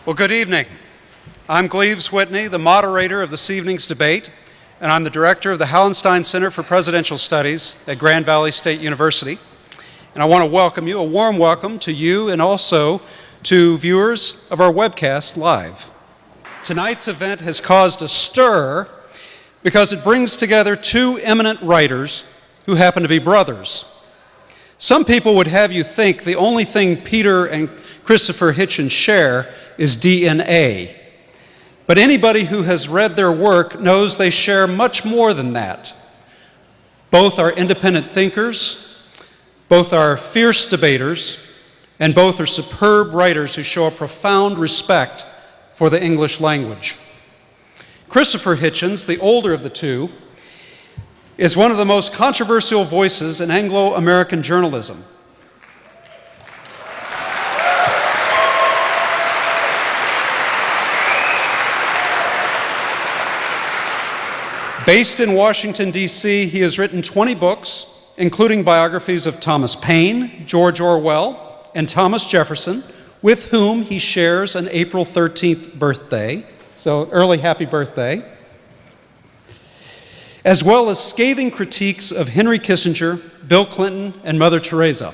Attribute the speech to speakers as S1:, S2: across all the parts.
S1: Well, good evening. I'm Gleaves, Whitney, the moderator of this evening's debate, and I'm the director of the Hauenstein Center for Presidential Studies at Grand Valley State University. And I want to welcome you, a warm welcome to you and also to viewers of our webcast live. Tonight's event has caused a stir because it brings together two eminent writers who happen to be brothers. Some people would have you think the only thing Peter and Christopher Hitchens share is DNA. But anybody who has read their work knows they share much more than that. Both are independent thinkers, both are fierce debaters, and both are superb writers who show a profound respect for the English language. Christopher Hitchens, the older of the two, is one of the most controversial voices in Anglo-American journalism. Based in Washington, D.C., he has written 20 books, including biographies of Thomas Paine, George Orwell, and Thomas Jefferson, with whom he shares an April 13th birthday, so early happy birthday, as well as scathing critiques of Henry Kissinger, Bill Clinton, and Mother Teresa.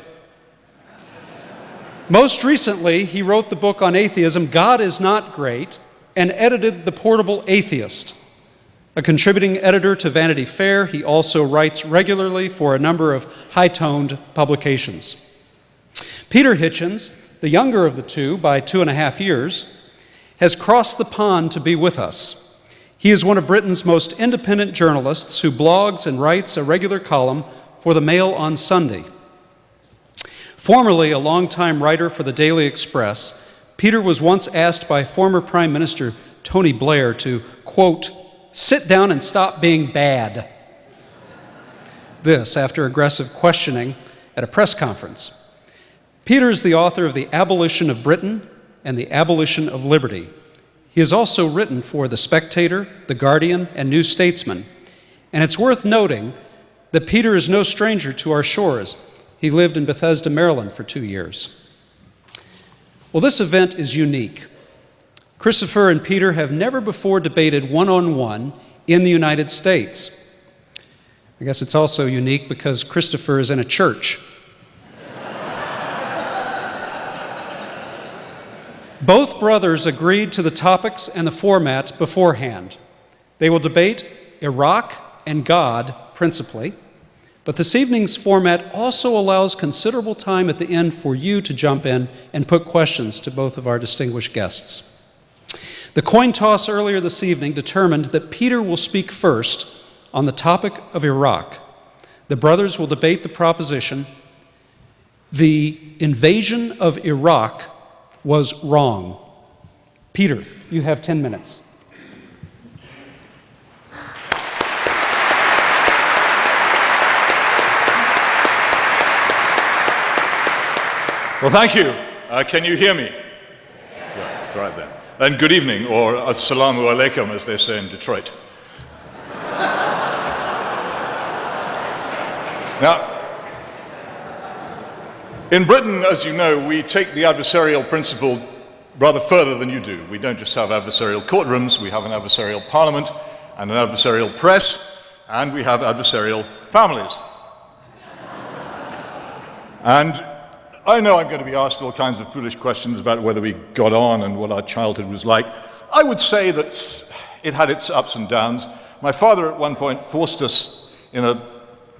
S1: Most recently, he wrote the book on atheism, God is Not Great, and edited The Portable Atheist. A contributing editor to Vanity Fair, he also writes regularly for a number of high-toned publications. Peter Hitchens, the younger of the two by 2.5 years, has crossed the pond to be with us. He is one of Britain's most independent journalists who blogs and writes a regular column for the Mail on Sunday. Formerly a longtime writer for the Daily Express, Peter was once asked by former Prime Minister Tony Blair to, quote, sit down and stop being bad. This after aggressive questioning at a press conference. Peter is the author of The Abolition of Britain and The Abolition of Liberty. He has also written for The Spectator, The Guardian, and New Statesman. And it's worth noting that Peter is no stranger to our shores. He lived in Bethesda, Maryland for 2 years. Well, this event is unique. Christopher and Peter have never before debated one-on-one in the United States. I guess it's also unique because Christopher is in a church. Both brothers agreed to the topics and the format beforehand. They will debate Iraq and God principally, but this evening's format also allows considerable time at the end for you to jump in and put questions to both of our distinguished guests. The coin toss earlier this evening determined that Peter will speak first on the topic of Iraq. The brothers will debate the proposition, the invasion of Iraq was wrong. Peter, you have 10 minutes.
S2: Well, thank you. Can you hear me? Yeah, it's right there. And good evening, or assalamu alaikum, as they say in Detroit. Now, in Britain, as you know, we take the adversarial principle rather further than you do. We don't just have adversarial courtrooms, we have an adversarial parliament and an adversarial press, and we have adversarial families. And I know I'm going to be asked all kinds of foolish questions about whether we got on and what our childhood was like. I would say that it had its ups and downs. My father at one point forced us in a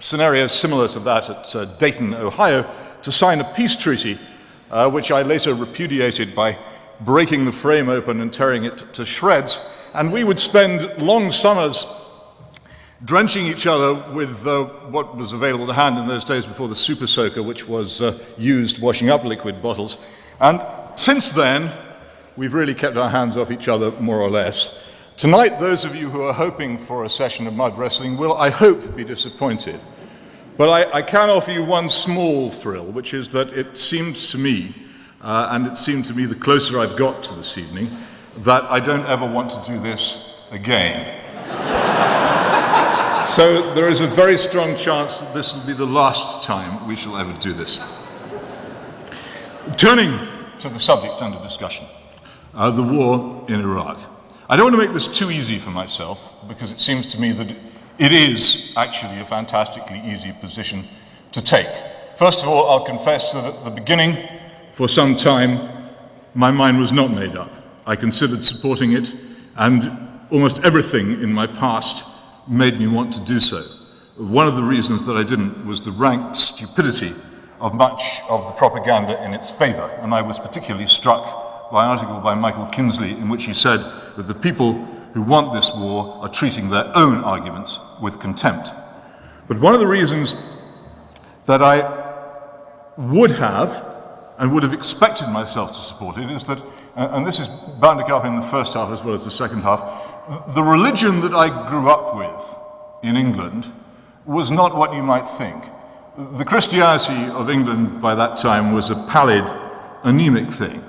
S2: scenario similar to that at Dayton, Ohio, to sign a peace treaty, which I later repudiated by breaking the frame open and tearing it to shreds. And we would spend long summers drenching each other with what was available to hand in those days before the super soaker, which was used washing up liquid bottles. And since then, we've really kept our hands off each other, more or less. Tonight, those of you who are hoping for a session of mud wrestling will, I hope, be disappointed. But I can offer you one small thrill, which is that it seems to me, and it seemed to me the closer I've got to this evening, that I don't ever want to do this again. So there is a very strong chance that this will be the last time we shall ever do this. Turning to the subject under discussion, the war in Iraq. I don't want to make this too easy for myself, because it seems to me that it is actually a fantastically easy position to take. First of all, I'll confess that at the beginning, for some time, my mind was not made up. I considered supporting it, and almost everything in my past made me want to do so. One of the reasons that I didn't was the rank stupidity of much of the propaganda in its favor, and I was particularly struck by an article by Michael Kinsley in which he said that the people who want this war are treating their own arguments with contempt. But one of the reasons that I would have and would have expected myself to support it is that, and this is bound to come up in the first half as well as the second half, the religion that I grew up with in England was not what you might think. The Christianity of England by that time was a pallid, anemic thing.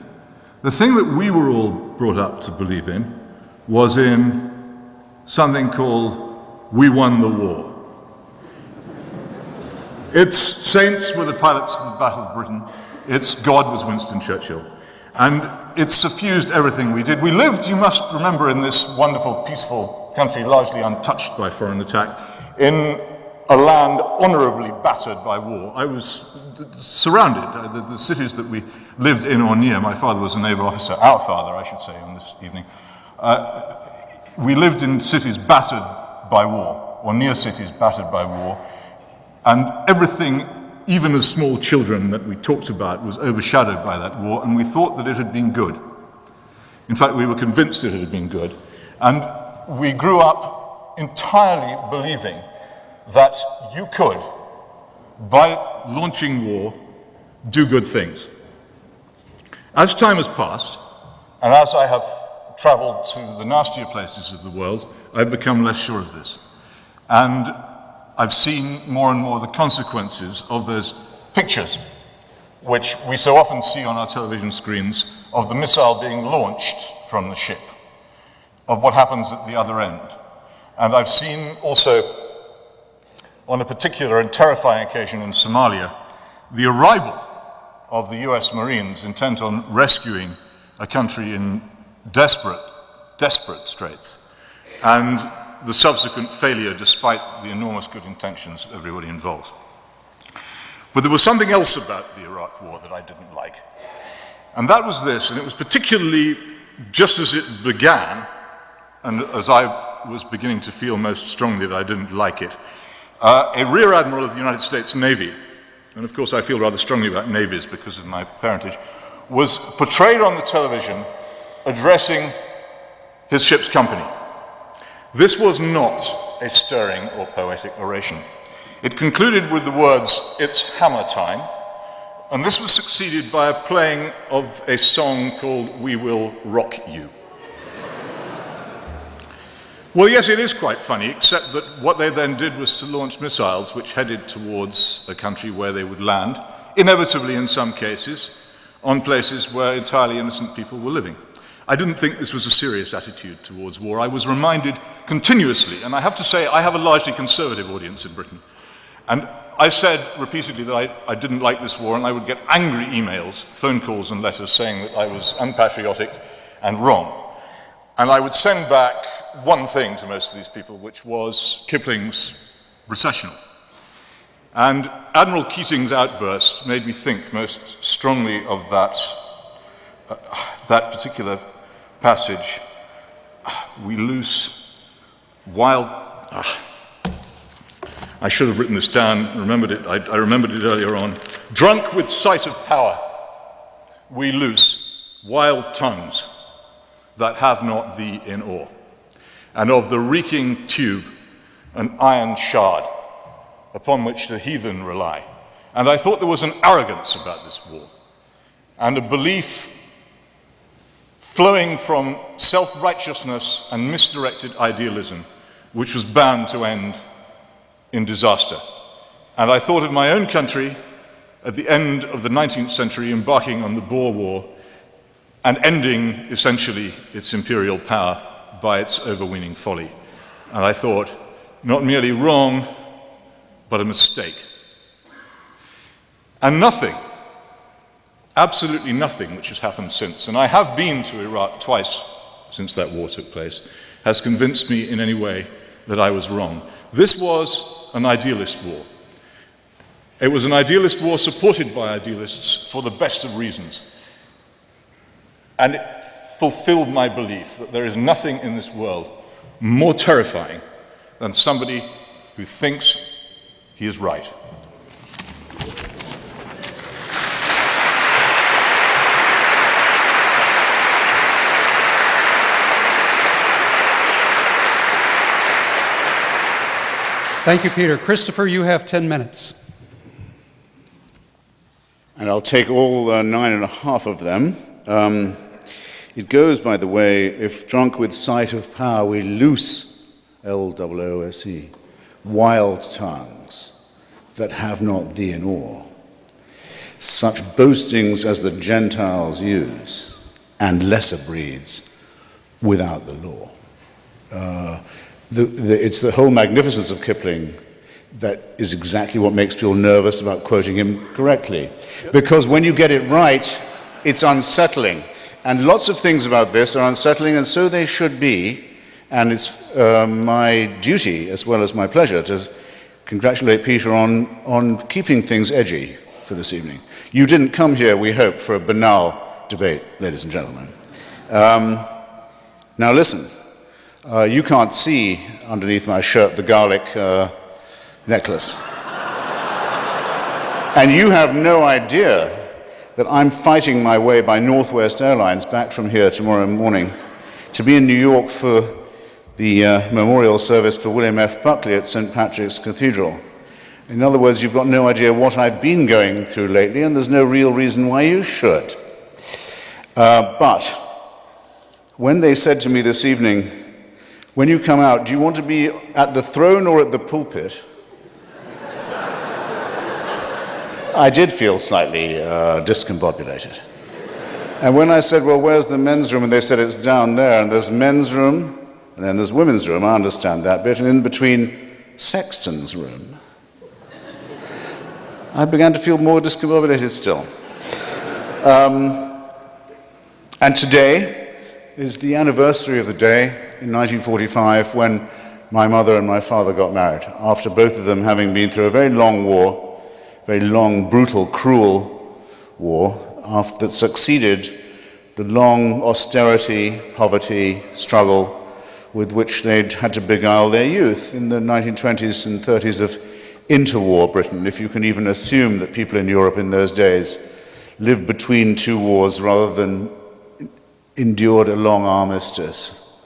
S2: The thing that we were all brought up to believe in was in something called "We won the war." Its saints were the pilots of the Battle of Britain. Its God was Winston Churchill. And it suffused everything we did. We lived, you must remember, in this wonderful, peaceful country, largely untouched by foreign attack, in a land honorably battered by war. I was surrounded. The cities that we lived in or near, my father was a naval officer, our father, I should say, on this evening. We lived in cities battered by war, or near cities battered by war, and everything, even as small children, that we talked about was overshadowed by that war, and we thought that it had been good. In fact, we were convinced it had been good, and we grew up entirely believing that you could, by launching war, do good things. As time has passed, and as I have traveled to the nastier places of the world, I've become less sure of this. And I've seen more and more the consequences of those pictures, which we so often see on our television screens, of the missile being launched from the ship, of what happens at the other end. And I've seen also, on a particular and terrifying occasion in Somalia, the arrival of the US Marines intent on rescuing a country in desperate straits, and the subsequent failure despite the enormous good intentions of everybody involved. But there was something else about the Iraq War that I didn't like. And that was this, and it was particularly just as it began, and as I was beginning to feel most strongly that I didn't like it, a Rear Admiral of the United States Navy, and of course I feel rather strongly about navies because of my parentage, was portrayed on the television addressing his ship's company. This was not a stirring or poetic oration. It concluded with the words, "It's hammer time," and this was succeeded by a playing of a song called "We Will Rock You." Well, yes, it is quite funny, except that what they then did was to launch missiles which headed towards a country where they would land, inevitably in some cases, on places where entirely innocent people were living. I didn't think this was a serious attitude towards war. I was reminded continuously, and I have to say I have a largely conservative audience in Britain, and I said repeatedly that I didn't like this war, and I would get angry emails, phone calls and letters saying that I was unpatriotic and wrong. And I would send back one thing to most of these people, which was Kipling's Recessional. And Admiral Keating's outburst made me think most strongly of that particular passage. We loose wild... I should have written this down, remembered it. I remembered it earlier on. Drunk with sight of power, we loose wild tongues that have not thee in awe, and of the reeking tube an iron shard upon which the heathen rely. And I thought there was an arrogance about this war, and a belief flowing from self-righteousness and misdirected idealism, which was bound to end in disaster. And I thought of my own country at the end of the 19th century embarking on the Boer War and ending, essentially, its imperial power by its overweening folly. And I thought, not merely wrong, but a mistake. And nothing absolutely nothing which has happened since, and I have been to Iraq twice since that war took place, has convinced me in any way that I was wrong. This was an idealist war. It was an idealist war supported by idealists for the best of reasons. And it fulfilled my belief that there is nothing in this world more terrifying than somebody who thinks he is right.
S1: Thank you, Peter. Christopher, you have 10 minutes.
S3: And I'll take all 9.5 of them. It goes, by the way, if drunk with sight of power we loose, L-O-O-S-E, wild tongues that have not thee in awe, such boastings as the Gentiles use, and lesser breeds without the law. It's the whole magnificence of Kipling that is exactly what makes people nervous about quoting him correctly. Because when you get it right, it's unsettling. And lots of things about this are unsettling, and so they should be. And it's my duty, as well as my pleasure, to congratulate Peter on keeping things edgy for this evening. You didn't come here, we hope, for a banal debate, ladies and gentlemen. Now listen, you can't see underneath my shirt the garlic necklace. And you have no idea that I'm fighting my way by Northwest Airlines back from here tomorrow morning to be in New York for the memorial service for William F. Buckley at St. Patrick's Cathedral. In other words, you've got no idea what I've been going through lately, and there's no real reason why you should. But when they said to me this evening, when you come out, do you want to be at the throne or at the pulpit? I did feel slightly discombobulated. And when I said, well, where's the men's room? And they said, it's down there. And there's men's room, and then there's women's room. I understand that bit. And in between, sexton's room. I began to feel more discombobulated still. And today is the anniversary of the day in 1945 when my mother and my father got married, after both of them having been through a very long war, very long, brutal, cruel war that succeeded the long austerity, poverty, struggle with which they'd had to beguile their youth in the 1920s and 30s of interwar Britain, if you can even assume that people in Europe in those days lived between two wars rather than endured a long armistice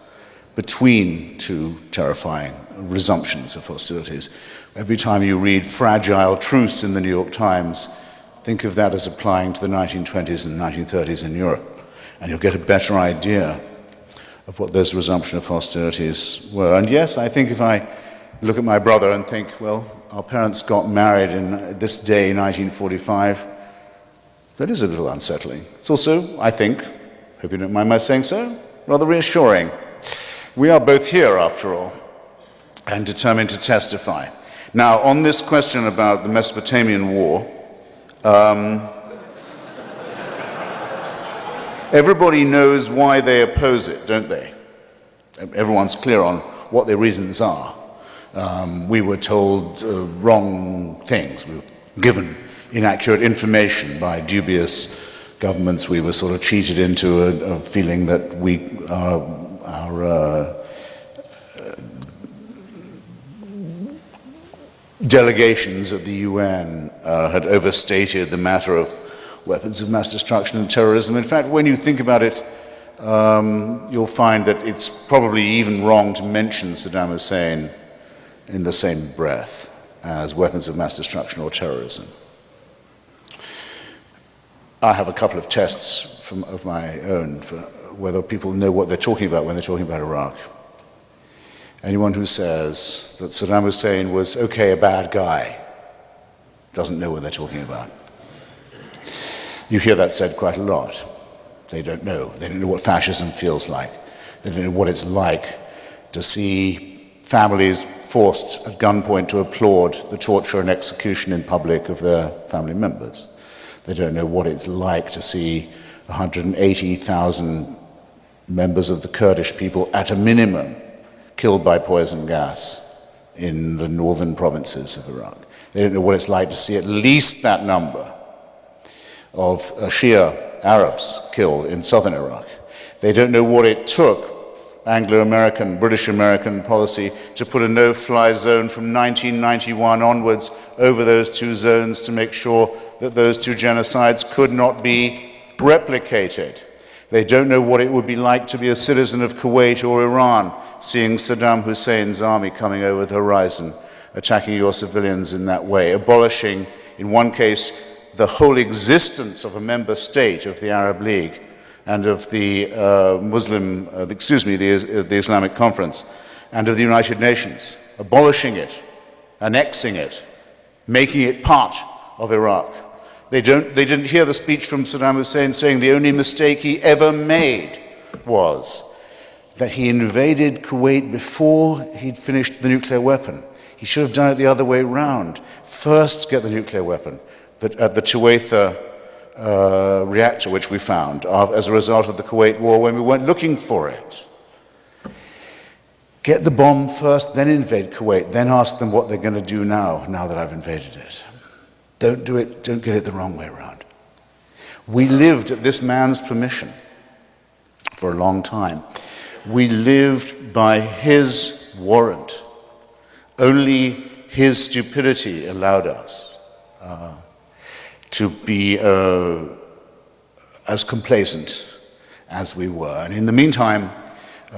S3: between two terrifying resumptions of hostilities. Every time you read fragile truce in the New York Times, think of that as applying to the 1920s and 1930s in Europe, and you'll get a better idea of what those resumption of hostilities were. And yes, I think if I look at my brother and think, well, our parents got married in this day, 1945, that is a little unsettling. It's also, I think, hope you don't mind my saying so, rather reassuring. We are both here, after all, and determined to testify. Now, on this question about the Mesopotamian War, everybody knows why they oppose it, don't they? Everyone's clear on what their reasons are. We were told wrong things. We were given inaccurate information by dubious governments. We were sort of cheated into a feeling that our delegations at the UN had overstated the matter of weapons of mass destruction and terrorism. In fact, when you think about it, you'll find that it's probably even wrong to mention Saddam Hussein in the same breath as weapons of mass destruction or terrorism. I have a couple of tests of my own for whether people know what they're talking about when they're talking about Iraq. Anyone who says that Saddam Hussein was, okay, a bad guy, doesn't know what they're talking about. You hear that said quite a lot. They don't know. They don't know what fascism feels like. They don't know what it's like to see families forced at gunpoint to applaud the torture and execution in public of their family members. They don't know what it's like to see 180,000 members of the Kurdish people, at a minimum, killed by poison gas in the northern provinces of Iraq. They don't know what it's like to see at least that number of Shia Arabs killed in southern Iraq. They don't know what it took, Anglo-American, British-American policy, to put a no-fly zone from 1991 onwards over those two zones to make sure that those two genocides could not be replicated. They don't know what it would be like to be a citizen of Kuwait or Iran, seeing Saddam Hussein's army coming over the horizon, attacking your civilians in that way, abolishing, in one case, the whole existence of a member state of the Arab League and of the the Islamic Conference and of the United Nations, abolishing it, annexing it, making it part of Iraq. They didn't hear the speech from Saddam Hussein saying the only mistake he ever made was that he invaded Kuwait before he'd finished the nuclear weapon. He should have done it the other way around. First get the nuclear weapon at the Tuwaitha reactor, which we found as a result of the Kuwait war when we weren't looking for it. Get the bomb first, then invade Kuwait, then ask them what they're going to do now that I've invaded it. Don't do it, don't get it the wrong way around. We lived at this man's permission for a long time. We lived by his warrant. Only his stupidity allowed us to be as complacent as we were. And in the meantime,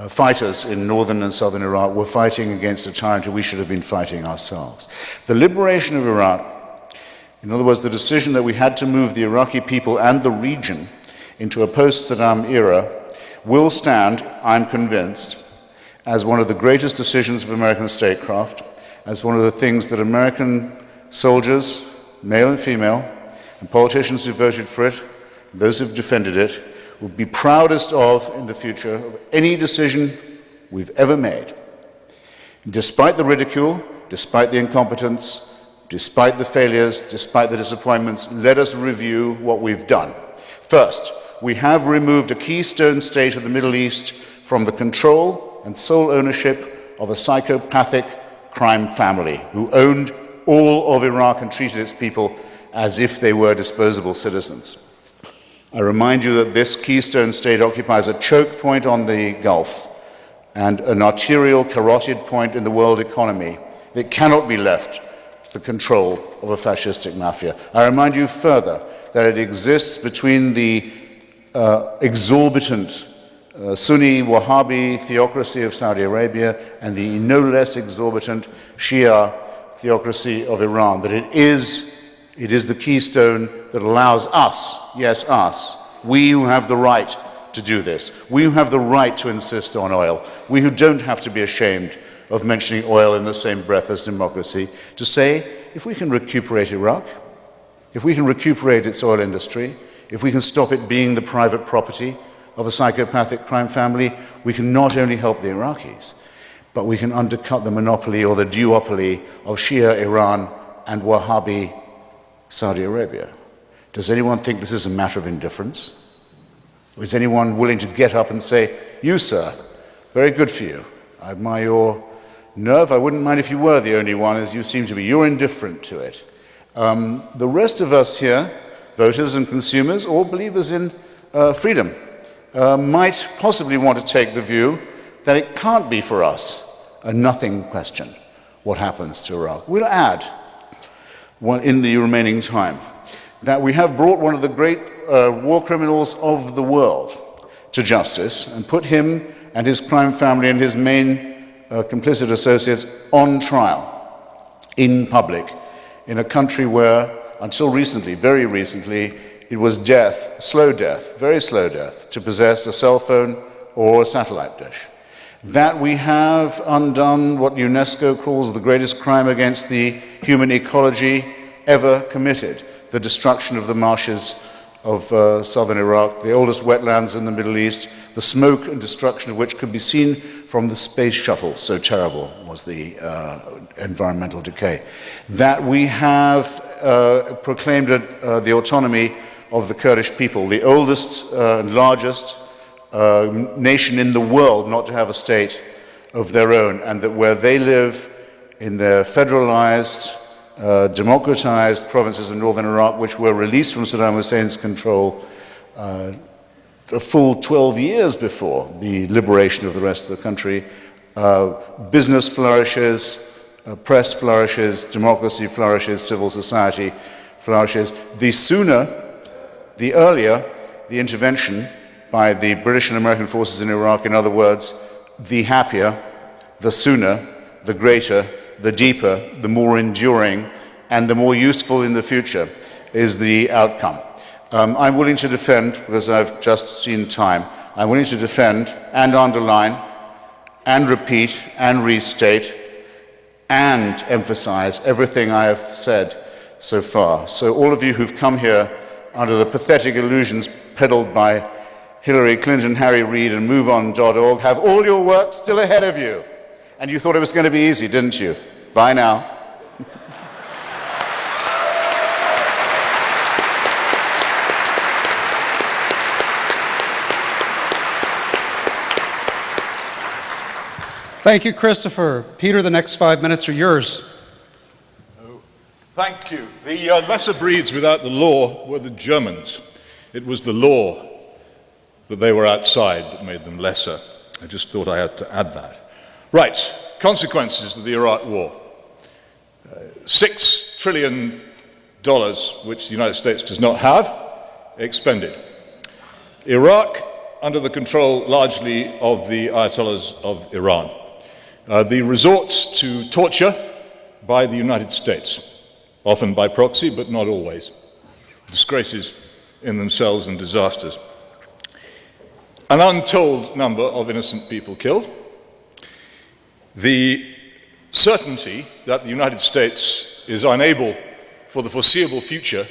S3: fighters in northern and southern Iraq were fighting against a tyrant who we should have been fighting ourselves. The liberation of Iraq, in other words, the decision that we had to move the Iraqi people and the region into a post-Saddam era, will stand, I'm convinced, as one of the greatest decisions of American statecraft, as one of the things that American soldiers, male and female, and politicians who voted for it, those who've defended it, will be proudest of in the future of any decision we've ever made. Despite the ridicule, despite the incompetence, despite the failures, despite the disappointments, let us review what we've done. First, we have removed a keystone state of the Middle East from the control and sole ownership of a psychopathic crime family who owned all of Iraq and treated its people as if they were disposable citizens. I remind you that this keystone state occupies a choke point on the Gulf and an arterial carotid point in the world economy that cannot be left to the control of a fascistic mafia. I remind you further that it exists between the exorbitant Sunni Wahhabi theocracy of Saudi Arabia and the no less exorbitant Shia theocracy of Iran, that it is the keystone that allows us, yes us, we who have the right to do this, we who have the right to insist on oil, we who don't have to be ashamed of mentioning oil in the same breath as democracy, to say, if we can recuperate Iraq, if we can recuperate its oil industry, if we can stop it being the private property of a psychopathic crime family, we can not only help the Iraqis, but we can undercut the monopoly or the duopoly of Shia Iran and Wahhabi Saudi Arabia. Does anyone think this is a matter of indifference? Or is anyone willing to get up and say, you, sir, very good for you. I admire your nerve. I wouldn't mind if you were the only one, as you seem to be. You're indifferent to it. The rest of us here, voters and consumers, all believers in freedom, might possibly want to take the view that it can't be for us a nothing question what happens to Iraq. We'll add, in the remaining time, that we have brought one of the great war criminals of the world to justice and put him and his crime family and his main complicit associates on trial in public in a country where, until recently, very recently, it was death, slow death, very slow death, to possess a cell phone or a satellite dish. That we have undone what UNESCO calls the greatest crime against the human ecology ever committed, the destruction of the marshes of southern Iraq, the oldest wetlands in the Middle East, the smoke and destruction of which could be seen from the space shuttle, so terrible was the environmental decay. That we have proclaimed the autonomy of the Kurdish people, the oldest and largest nation in the world not to have a state of their own, and that where they live in their federalized, democratized provinces in northern Iraq, which were released from Saddam Hussein's control a full 12 years before the liberation of the rest of the country, business flourishes, press flourishes, democracy flourishes, civil society flourishes. The sooner, the earlier the intervention by the British and American forces in Iraq, in other words, the happier, the sooner, the greater, the deeper, the more enduring, and the more useful in the future is the outcome. I'm willing to defend, because I've just seen time, I'm willing to defend and underline and repeat and restate and emphasize everything I have said so far. So all of you who've come here under the pathetic illusions peddled by Hillary Clinton, Harry Reid, and MoveOn.org have all your work still ahead of you. And you thought it was going to be easy, didn't you? Bye now.
S1: Thank you, Christopher. Peter, the next 5 minutes are yours.
S2: Oh, thank you. The lesser breeds without the law were the Germans. It was the law that they were outside that made them lesser. I just thought I had to add that. Right, consequences of the Iraq War. $6 trillion, which the United States does not have, expended. Iraq, under the control largely of the Ayatollahs of Iran. The resorts to torture by the United States, often by proxy, but not always. Disgraces in themselves and disasters. An untold number of innocent people killed. The certainty that the United States is unable for the foreseeable future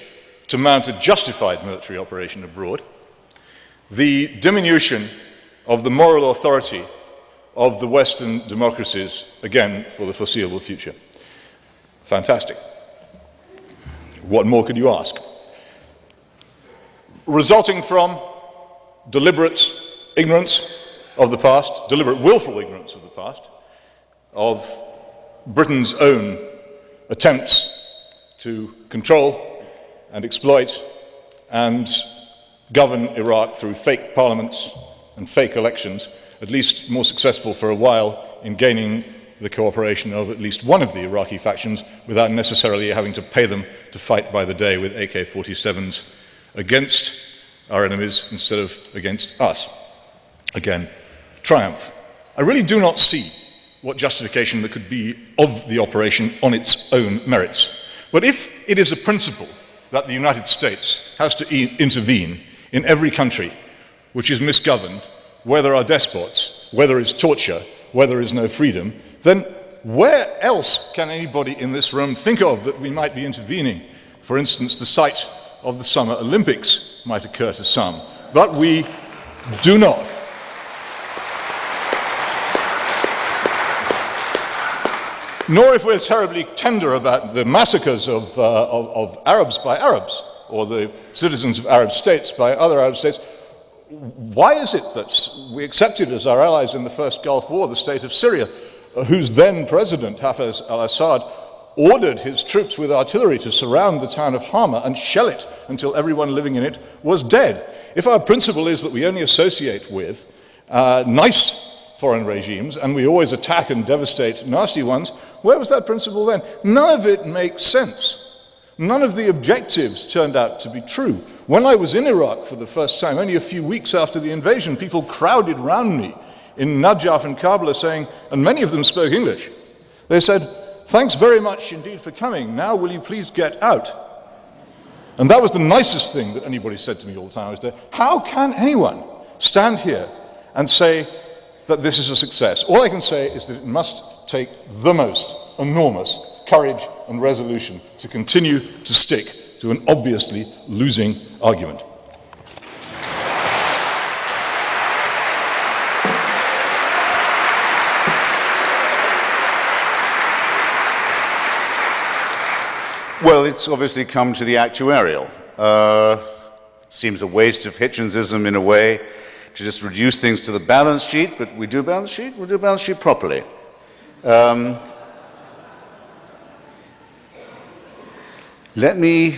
S2: to mount a justified military operation abroad. The diminution of the moral authority of the Western democracies, again, for the foreseeable future. Fantastic. What more could you ask? Resulting from deliberate ignorance of the past, deliberate willful ignorance of the past, of Britain's own attempts to control and exploit and govern Iraq through fake parliaments and fake elections, at least more successful for a while in gaining the cooperation of at least one of the Iraqi factions without necessarily having to pay them to fight by the day with AK-47s against our enemies instead of against us. Again, triumph. I really do not see what justification there could be of the operation on its own merits. But if it is a principle that the United States has to intervene in every country which is misgoverned, where there are despots, where there is torture, where there is no freedom, then where else can anybody in this room think of that we might be intervening? For instance, the site of the Summer Olympics might occur to some, but we do not. Nor if we're terribly tender about the massacres of Arabs by Arabs, or the citizens of Arab states by other Arab states. Why is it that we accepted as our allies in the first Gulf War the state of Syria, whose then president, Hafez al-Assad, ordered his troops with artillery to surround the town of Hama and shell it until everyone living in it was dead? If our principle is that we only associate with nice foreign regimes and we always attack and devastate nasty ones, where was that principle then? None of it makes sense. None of the objectives turned out to be true. When I was in Iraq for the first time, only a few weeks after the invasion, people crowded round me in Najaf and Kabul saying, and many of them spoke English, they said, "Thanks very much indeed for coming. Now will you please get out?" And that was the nicest thing that anybody said to me all the time I was there. How can anyone stand here and say that this is a success? All I can say is that it must take the most enormous courage and resolution to continue to stick to an obviously losing argument.
S3: Well, it's obviously come to the actuarial. Seems a waste of Hitchensism in a way to just reduce things to the balance sheet, but we do balance sheet, we'll do balance sheet properly. Let me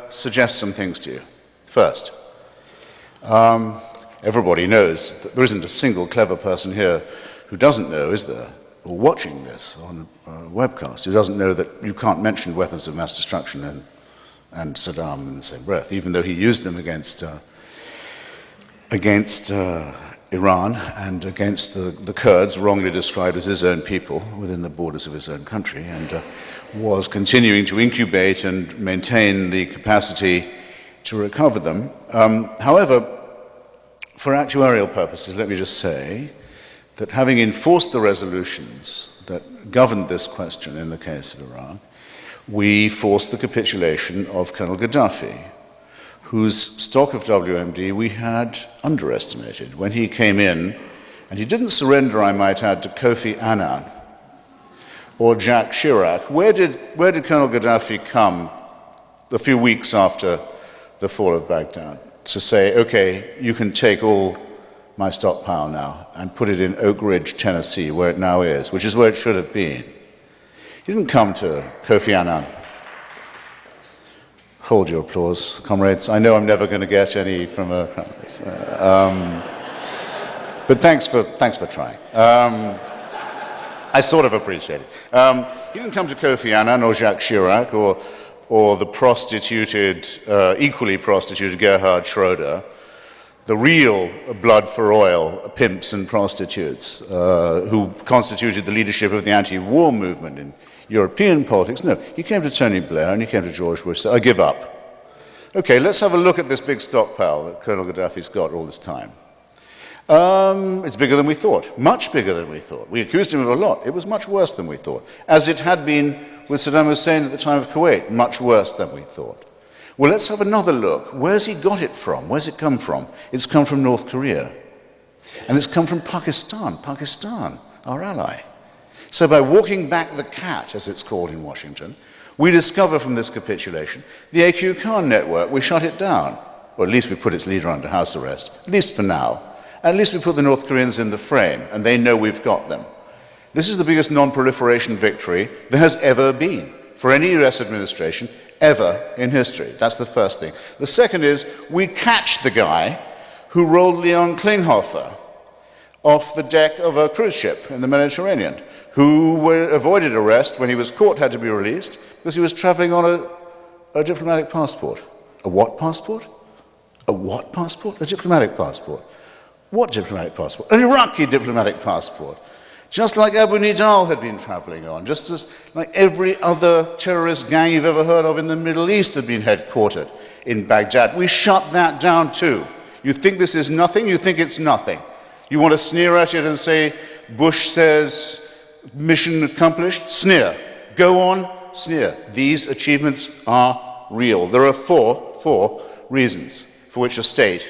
S3: suggest some things to you. First, everybody knows that there isn't a single clever person here who doesn't know, is there, or watching this on a webcast, who doesn't know that you can't mention weapons of mass destruction and Saddam in the same breath, even though he used them against Iran and against the Kurds, wrongly described as his own people within the borders of his own country, and was continuing to incubate and maintain the capacity to recover them. However, for actuarial purposes, let me just say that having enforced the resolutions that governed this question in the case of Iraq, we forced the capitulation of Colonel Gaddafi, whose stock of WMD we had underestimated. When he came in, and he didn't surrender, I might add, to Kofi Annan or Jacques Chirac. Where did Colonel Gaddafi come a few weeks after the fall of Baghdad to say, okay, you can take all my stockpile now and put it in Oak Ridge, Tennessee, where it now is, which is where it should have been? He didn't come to Kofi Annan. Hold your applause, comrades. I know I'm never going to get any from comrades. But thanks for trying. I sort of appreciate it. He didn't come to Kofi Annan or Jacques Chirac or the prostituted, equally prostituted Gerhard Schroeder, the real blood for oil pimps and prostitutes who constituted the leadership of the anti-war movement in European politics. No, he came to Tony Blair and he came to George Bush, so I give up. Okay, let's have a look at this big stockpile that Colonel Gaddafi's got all this time. It's bigger than we thought, much bigger than we thought. We accused him of a lot. It was much worse than we thought, as it had been with Saddam Hussein at the time of Kuwait, much worse than we thought. Well, let's have another look. Where's he got it from? Where's it come from? It's come from North Korea. And it's come from Pakistan, our ally. So by walking back the cat, as it's called in Washington, we discover from this capitulation the AQ Khan network. We shut it down. Or at least we put its leader under house arrest, at least for now. At least we put the North Koreans in the frame, and they know we've got them. This is the biggest non-proliferation victory there has ever been for any US administration ever in history. That's the first thing. The second is we catch the guy who rolled Leon Klinghoffer off the deck of a cruise ship in the Mediterranean, who avoided arrest when he was caught, had to be released, because he was traveling on a diplomatic passport. A what passport? A what passport? A diplomatic passport. What diplomatic passport? An Iraqi diplomatic passport. Just like Abu Nidal had been traveling on, just as like every other terrorist gang you've ever heard of in the Middle East had been headquartered in Baghdad. We shut that down too. You think this is nothing? You think it's nothing. You want to sneer at it and say, Bush says, mission accomplished? Sneer. Go on, sneer. These achievements are real. There are four reasons for which a state,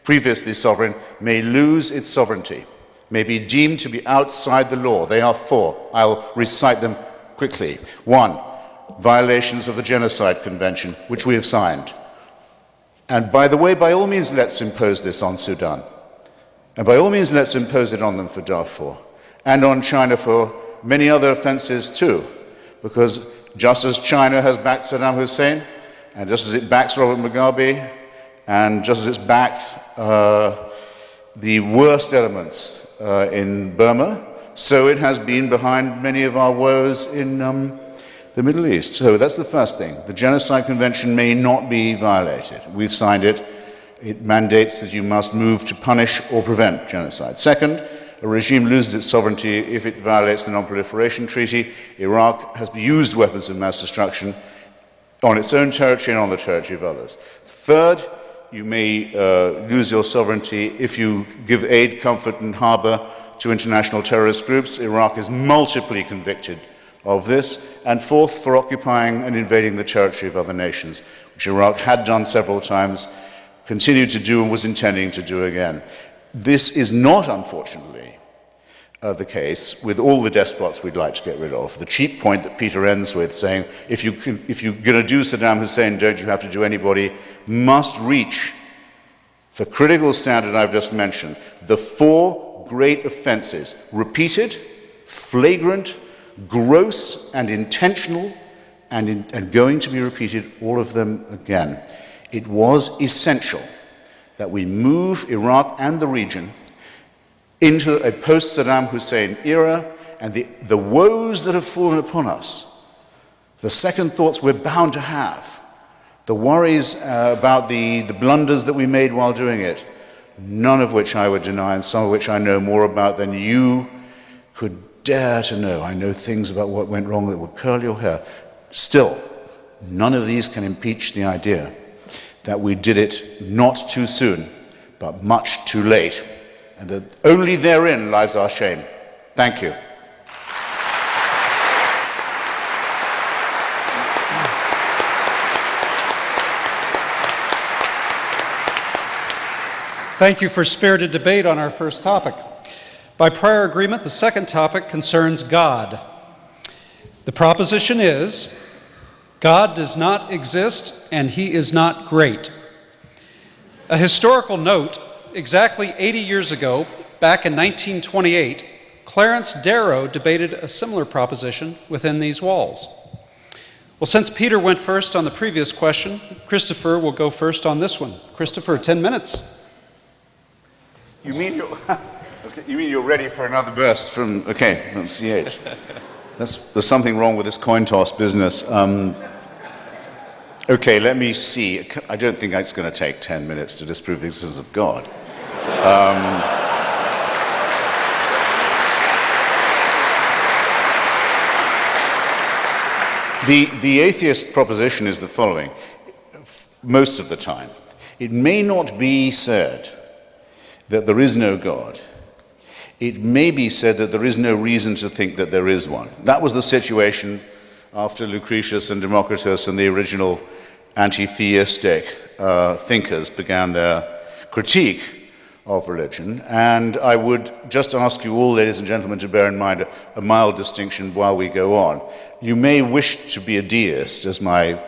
S3: previously sovereign, may lose its sovereignty, may be deemed to be outside the law. They are four. I'll recite them quickly. 1, violations of the Genocide Convention, which we have signed. And by the way, by all means, let's impose this on Sudan. And by all means, let's impose it on them for Darfur. And on China for many other offenses too. Because just as China has backed Saddam Hussein, and just as it backs Robert Mugabe, and just as it's backed the worst elements in Burma, so it has been behind many of our woes in the Middle East. So that's the first thing. The Genocide Convention may not be violated. We've signed it. It mandates that you must move to punish or prevent genocide. Second, a regime loses its sovereignty if it violates the Non-Proliferation Treaty. Iraq has used weapons of mass destruction on its own territory and on the territory of others. Third, you may lose your sovereignty if you give aid, comfort, and harbor to international terrorist groups. Iraq is multiply convicted of this. And fourth, for occupying and invading the territory of other nations, which Iraq had done several times, continued to do, and was intending to do again. This is not, unfortunately, the case with all the despots we'd like to get rid of. The cheap point that Peter ends with, saying, if you're going to do Saddam Hussein, don't you have to do anybody, must reach the critical standard I've just mentioned. The four great offenses: repeated, flagrant, gross, and intentional, and going to be repeated, all of them again. It was essential that we move Iraq and the region into a post-Saddam Hussein era, and the woes that have fallen upon us, the second thoughts we're bound to have, the worries about the blunders that we made while doing it, none of which I would deny, and some of which I know more about than you could dare to know. I know things about what went wrong that would curl your hair. Still, none of these can impeach the idea that we did it not too soon, but much too late, and that only therein lies our shame. Thank you.
S1: Thank you for spirited debate on our first topic. By prior agreement, the second topic concerns God. The proposition is, God does not exist and he is not great. A historical note: exactly 80 years ago, back in 1928, Clarence Darrow debated a similar proposition within these walls. Well, since Peter went first on the previous question, Christopher will go first on this one. Christopher, 10 minutes.
S3: You mean you're ready for another burst from CH? There's something wrong with this coin toss business. Okay, let me see. I don't think it's going to take 10 minutes to disprove the existence of God. The atheist proposition is the following. Most of the time, it may not be said that there is no God. It may be said that there is no reason to think that there is one. That was the situation after Lucretius and Democritus and the original anti-theistic thinkers began their critique of religion. And I would just ask you all, ladies and gentlemen, to bear in mind a mild distinction while we go on. You may wish to be a deist, as my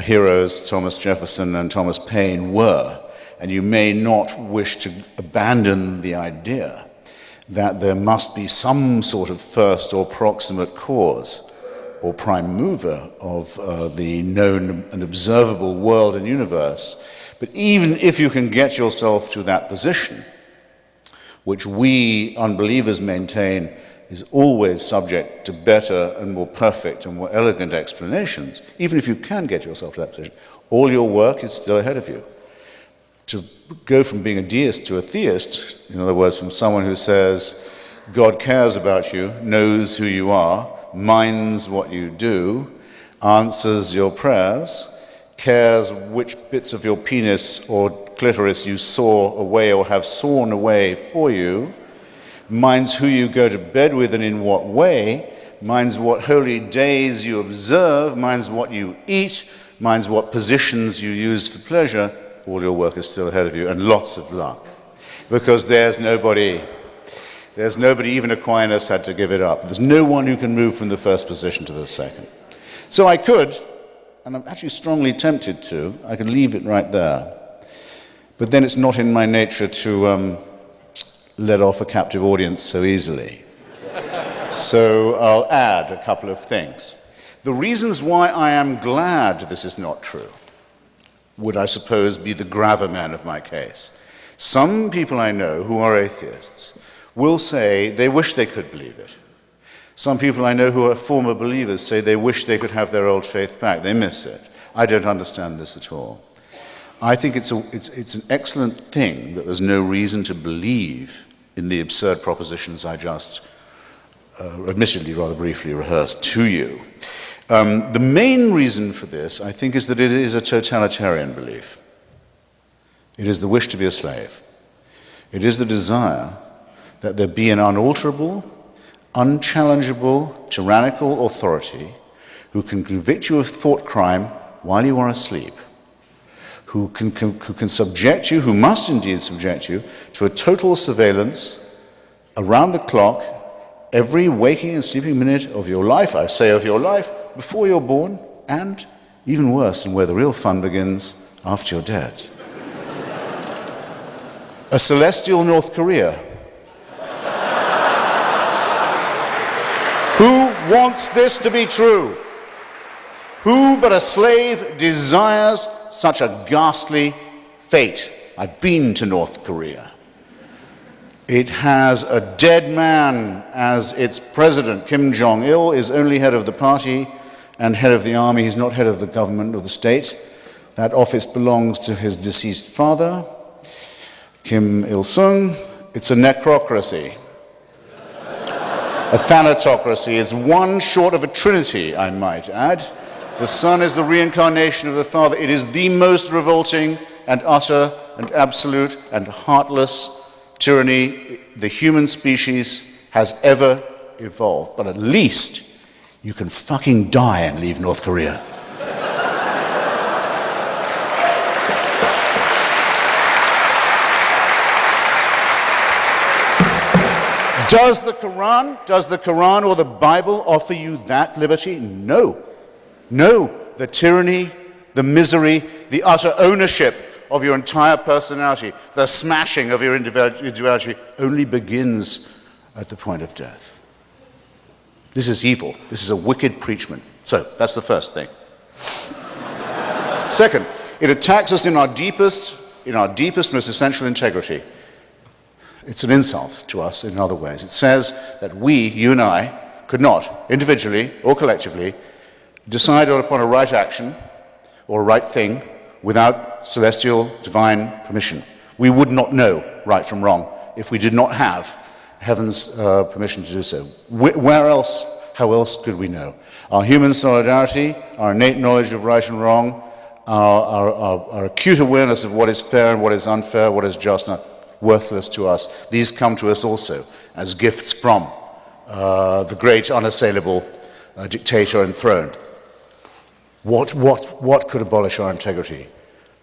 S3: heroes Thomas Jefferson and Thomas Paine were, and you may not wish to abandon the idea that there must be some sort of first or proximate cause or prime mover of the known and observable world and universe. But even if you can get yourself to that position, which we unbelievers maintain is always subject to better and more perfect and more elegant explanations, even if you can get yourself to that position, all your work is still ahead of you. To go from being a deist to a theist, in other words, from someone who says, God cares about you, knows who you are, minds what you do, answers your prayers, cares which bits of your penis or clitoris you saw away or have sawn away for you, minds who you go to bed with and in what way, minds what holy days you observe, minds what you eat, minds what positions you use for pleasure. All your work is still ahead of you, and lots of luck. Because there's nobody, even Aquinas had to give it up. There's no one who can move from the first position to the second. So I could, and I'm actually strongly tempted to, I could leave it right there. But then it's not in my nature to let off a captive audience so easily. So I'll add a couple of things. The reasons why I am glad this is not true would, I suppose, be the gravamen of my case. Some people I know who are atheists will say they wish they could believe it. Some people I know who are former believers say they wish they could have their old faith back. They miss it. I don't understand this at all. I think it's an excellent thing that there's no reason to believe in the absurd propositions I just, admittedly rather briefly, rehearsed to you. The main reason for this, I think, is that it is a totalitarian belief. It is the wish to be a slave. It is the desire that there be an unalterable, unchallengeable, tyrannical authority who can convict you of thought crime while you are asleep, who can subject you, who must indeed subject you, to a total surveillance around the clock, every waking and sleeping minute of your life, I say of your life, before you're born, and even worse, and where the real fun begins, after you're dead. A celestial North Korea. Who wants this to be true? Who but a slave desires such a ghastly fate? I've been to North Korea. It has a dead man as its president. Kim Jong-il is only head of the party and head of the army. He's not head of the government of the state. That office belongs to his deceased father, Kim Il-sung. It's a necrocracy. A thanatocracy. It's one short of a trinity, I might add. The son is the reincarnation of the father. It is the most revolting and utter and absolute and heartless tyranny the human species has ever evolved. But at least you can fucking die and leave North Korea. Does the Quran or the Bible offer you that liberty? No. No. The tyranny, the misery, the utter ownership of your entire personality, the smashing of your individuality only begins at the point of death. This is evil. This is a wicked preachment. So, that's the first thing. Second, it attacks us in our deepest, most essential integrity. It's an insult to us in other ways. It says that we, you and I, could not, individually or collectively, decide upon a right action or a right thing without celestial, divine permission. We would not know right from wrong if we did not have heaven's permission to do so. Where else, how else could we know? Our human solidarity, our innate knowledge of right and wrong, our acute awareness of what is fair and what is unfair, what is just and worthless to us. These come to us also as gifts from the great unassailable dictator enthroned. What could abolish our integrity?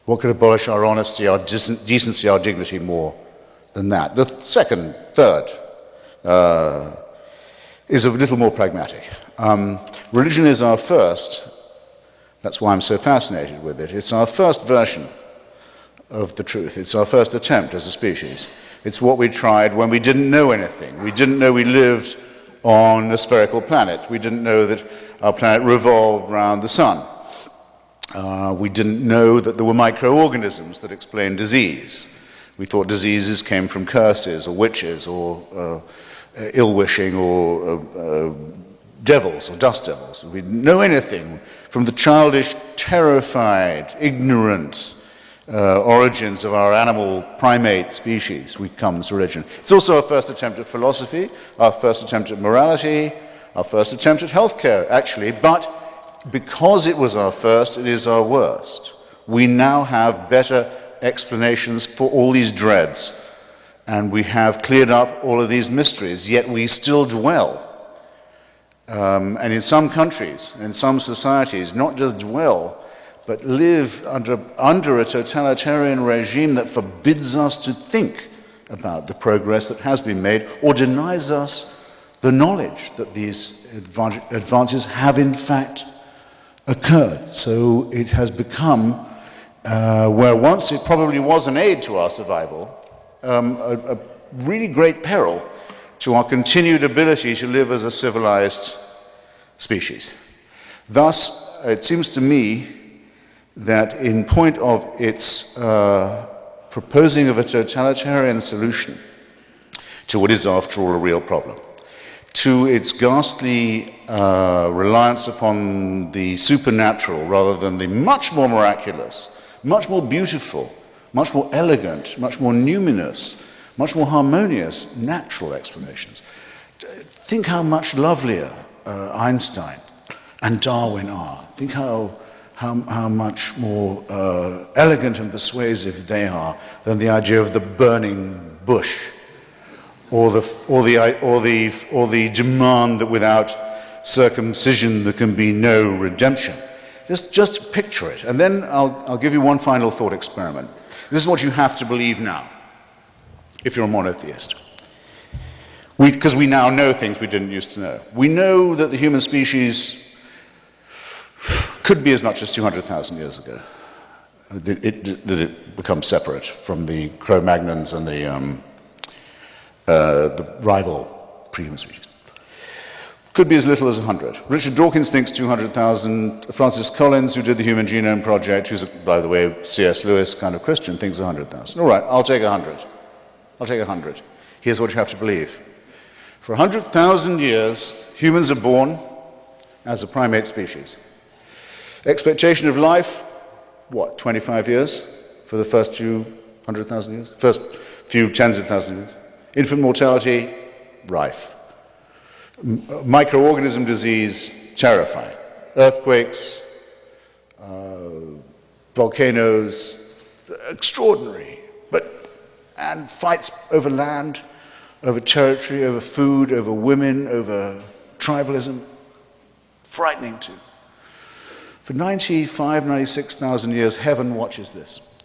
S3: What could abolish our honesty, our decency, our dignity more than that? The third, is a little more pragmatic. Religion is our first, that's why I'm so fascinated with it, it's our first version of the truth. It's our first attempt as a species. It's what we tried when we didn't know anything. We didn't know we lived on a spherical planet. We didn't know that our planet revolved around the sun. We didn't know that there were microorganisms that explained disease. We thought diseases came from curses or witches or ill-wishing or devils or dust devils. We didn't know anything from the childish, terrified, ignorant origins of our animal primate species. We come to religion. It's also our first attempt at philosophy, our first attempt at morality, our first attempt at healthcare, actually, but because it was our first, it is our worst. We now have better explanations for all these dreads, and we have cleared up all of these mysteries, yet we still dwell. And in some countries, in some societies, not just dwell, but live under a totalitarian regime that forbids us to think about the progress that has been made or denies us the knowledge that these advances have in fact occurred. So it has become, where once it probably was an aid to our survival, a really great peril to our continued ability to live as a civilized species. Thus, it seems to me that in point of its proposing of a totalitarian solution to what is after all a real problem, to its ghastly reliance upon the supernatural rather than the much more miraculous, much more beautiful, much more elegant, much more numinous, much more harmonious natural explanations. Think how much lovelier Hauenstein and Darwin are. Think how much more elegant and persuasive they are than the idea of the burning bush, or the demand that without circumcision there can be no redemption. Just picture it, and then I'll give you one final thought experiment. This is what you have to believe now, if you're a monotheist. Because we now know things we didn't used to know. We know that the human species could be as much as 200,000 years ago. It becomes separate from the Cro-Magnons and the rival pre-human species. Could be as little as 100. Richard Dawkins thinks 200,000. Francis Collins, who did the Human Genome Project, who's, by the way, C.S. Lewis kind of Christian, thinks 100,000. All right, I'll take 100. I'll take 100. Here's what you have to believe. For 100,000 years, humans are born as a primate species. Expectation of life, what, 25 years for the first few 100,000 years? First few tens of thousands of years. Infant mortality, rife. Microorganism disease, terrifying. Earthquakes, volcanoes, extraordinary. And fights over land, over territory, over food, over women, over tribalism. Frightening too. For 95, 96,000 years, heaven watches this.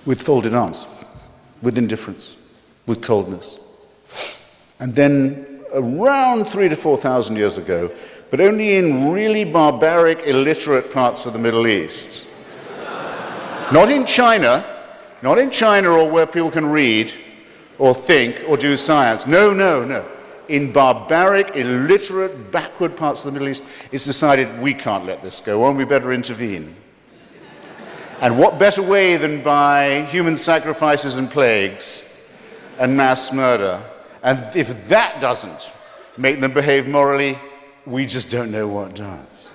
S3: With folded arms, with indifference, with coldness. And then around 3,000 to 4,000 years ago, but only in really barbaric, illiterate parts of the Middle East. Not in China or where people can read or think or do science. No. In barbaric, illiterate, backward parts of the Middle East, it's decided we can't let this go on, we better intervene. And what better way than by human sacrifices and plagues and mass murder? And if that doesn't make them behave morally, we just don't know what does.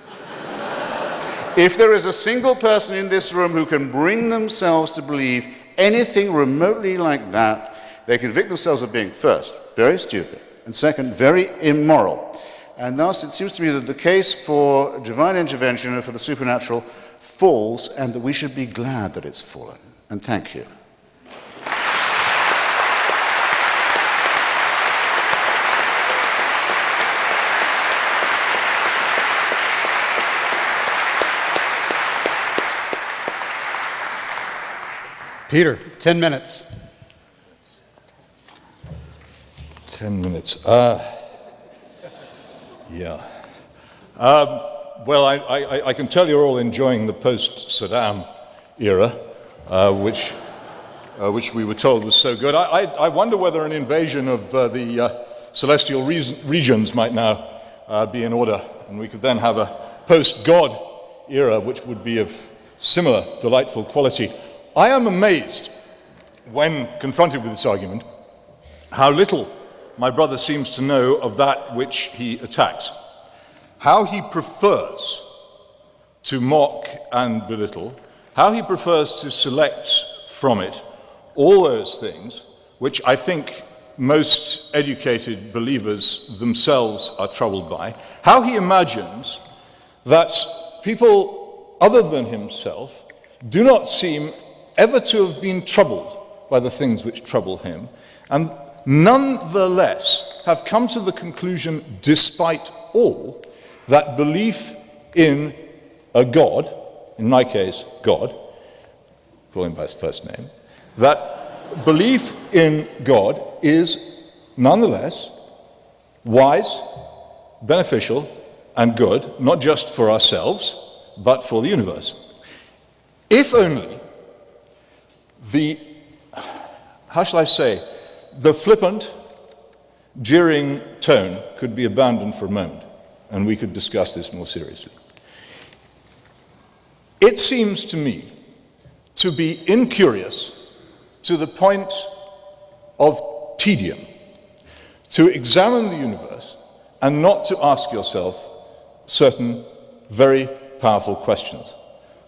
S3: If there is a single person in this room who can bring themselves to believe anything remotely like that, they convict themselves of being, first, very stupid, and second, very immoral. And thus, it seems to me that the case for divine intervention and for the supernatural falls, and that we should be glad that it's fallen. And thank you.
S1: Peter, 10 minutes.
S2: 10 minutes. Yeah. Well, I can tell you're all enjoying the post-Saddam era, which we were told was so good. I wonder whether an invasion of the celestial regions might now be in order, and we could then have a post-God era, which would be of similar delightful quality. I am amazed, when confronted with this argument, how little my brother seems to know of that which he attacks. How he prefers to mock and belittle, how he prefers to select from it all those things which I think most educated believers themselves are troubled by, how he imagines that people other than himself do not seem ever to have been troubled by the things which trouble him, and nonetheless have come to the conclusion, despite all, that belief in a God, in my case, God, call him by his first name, that belief in God is nonetheless wise, beneficial, and good, not just for ourselves, but for the universe. If only how shall I say, the flippant, jeering tone could be abandoned for a moment, and we could discuss this more seriously. It seems to me to be incurious to the point of tedium to examine the universe and not to ask yourself certain very powerful questions.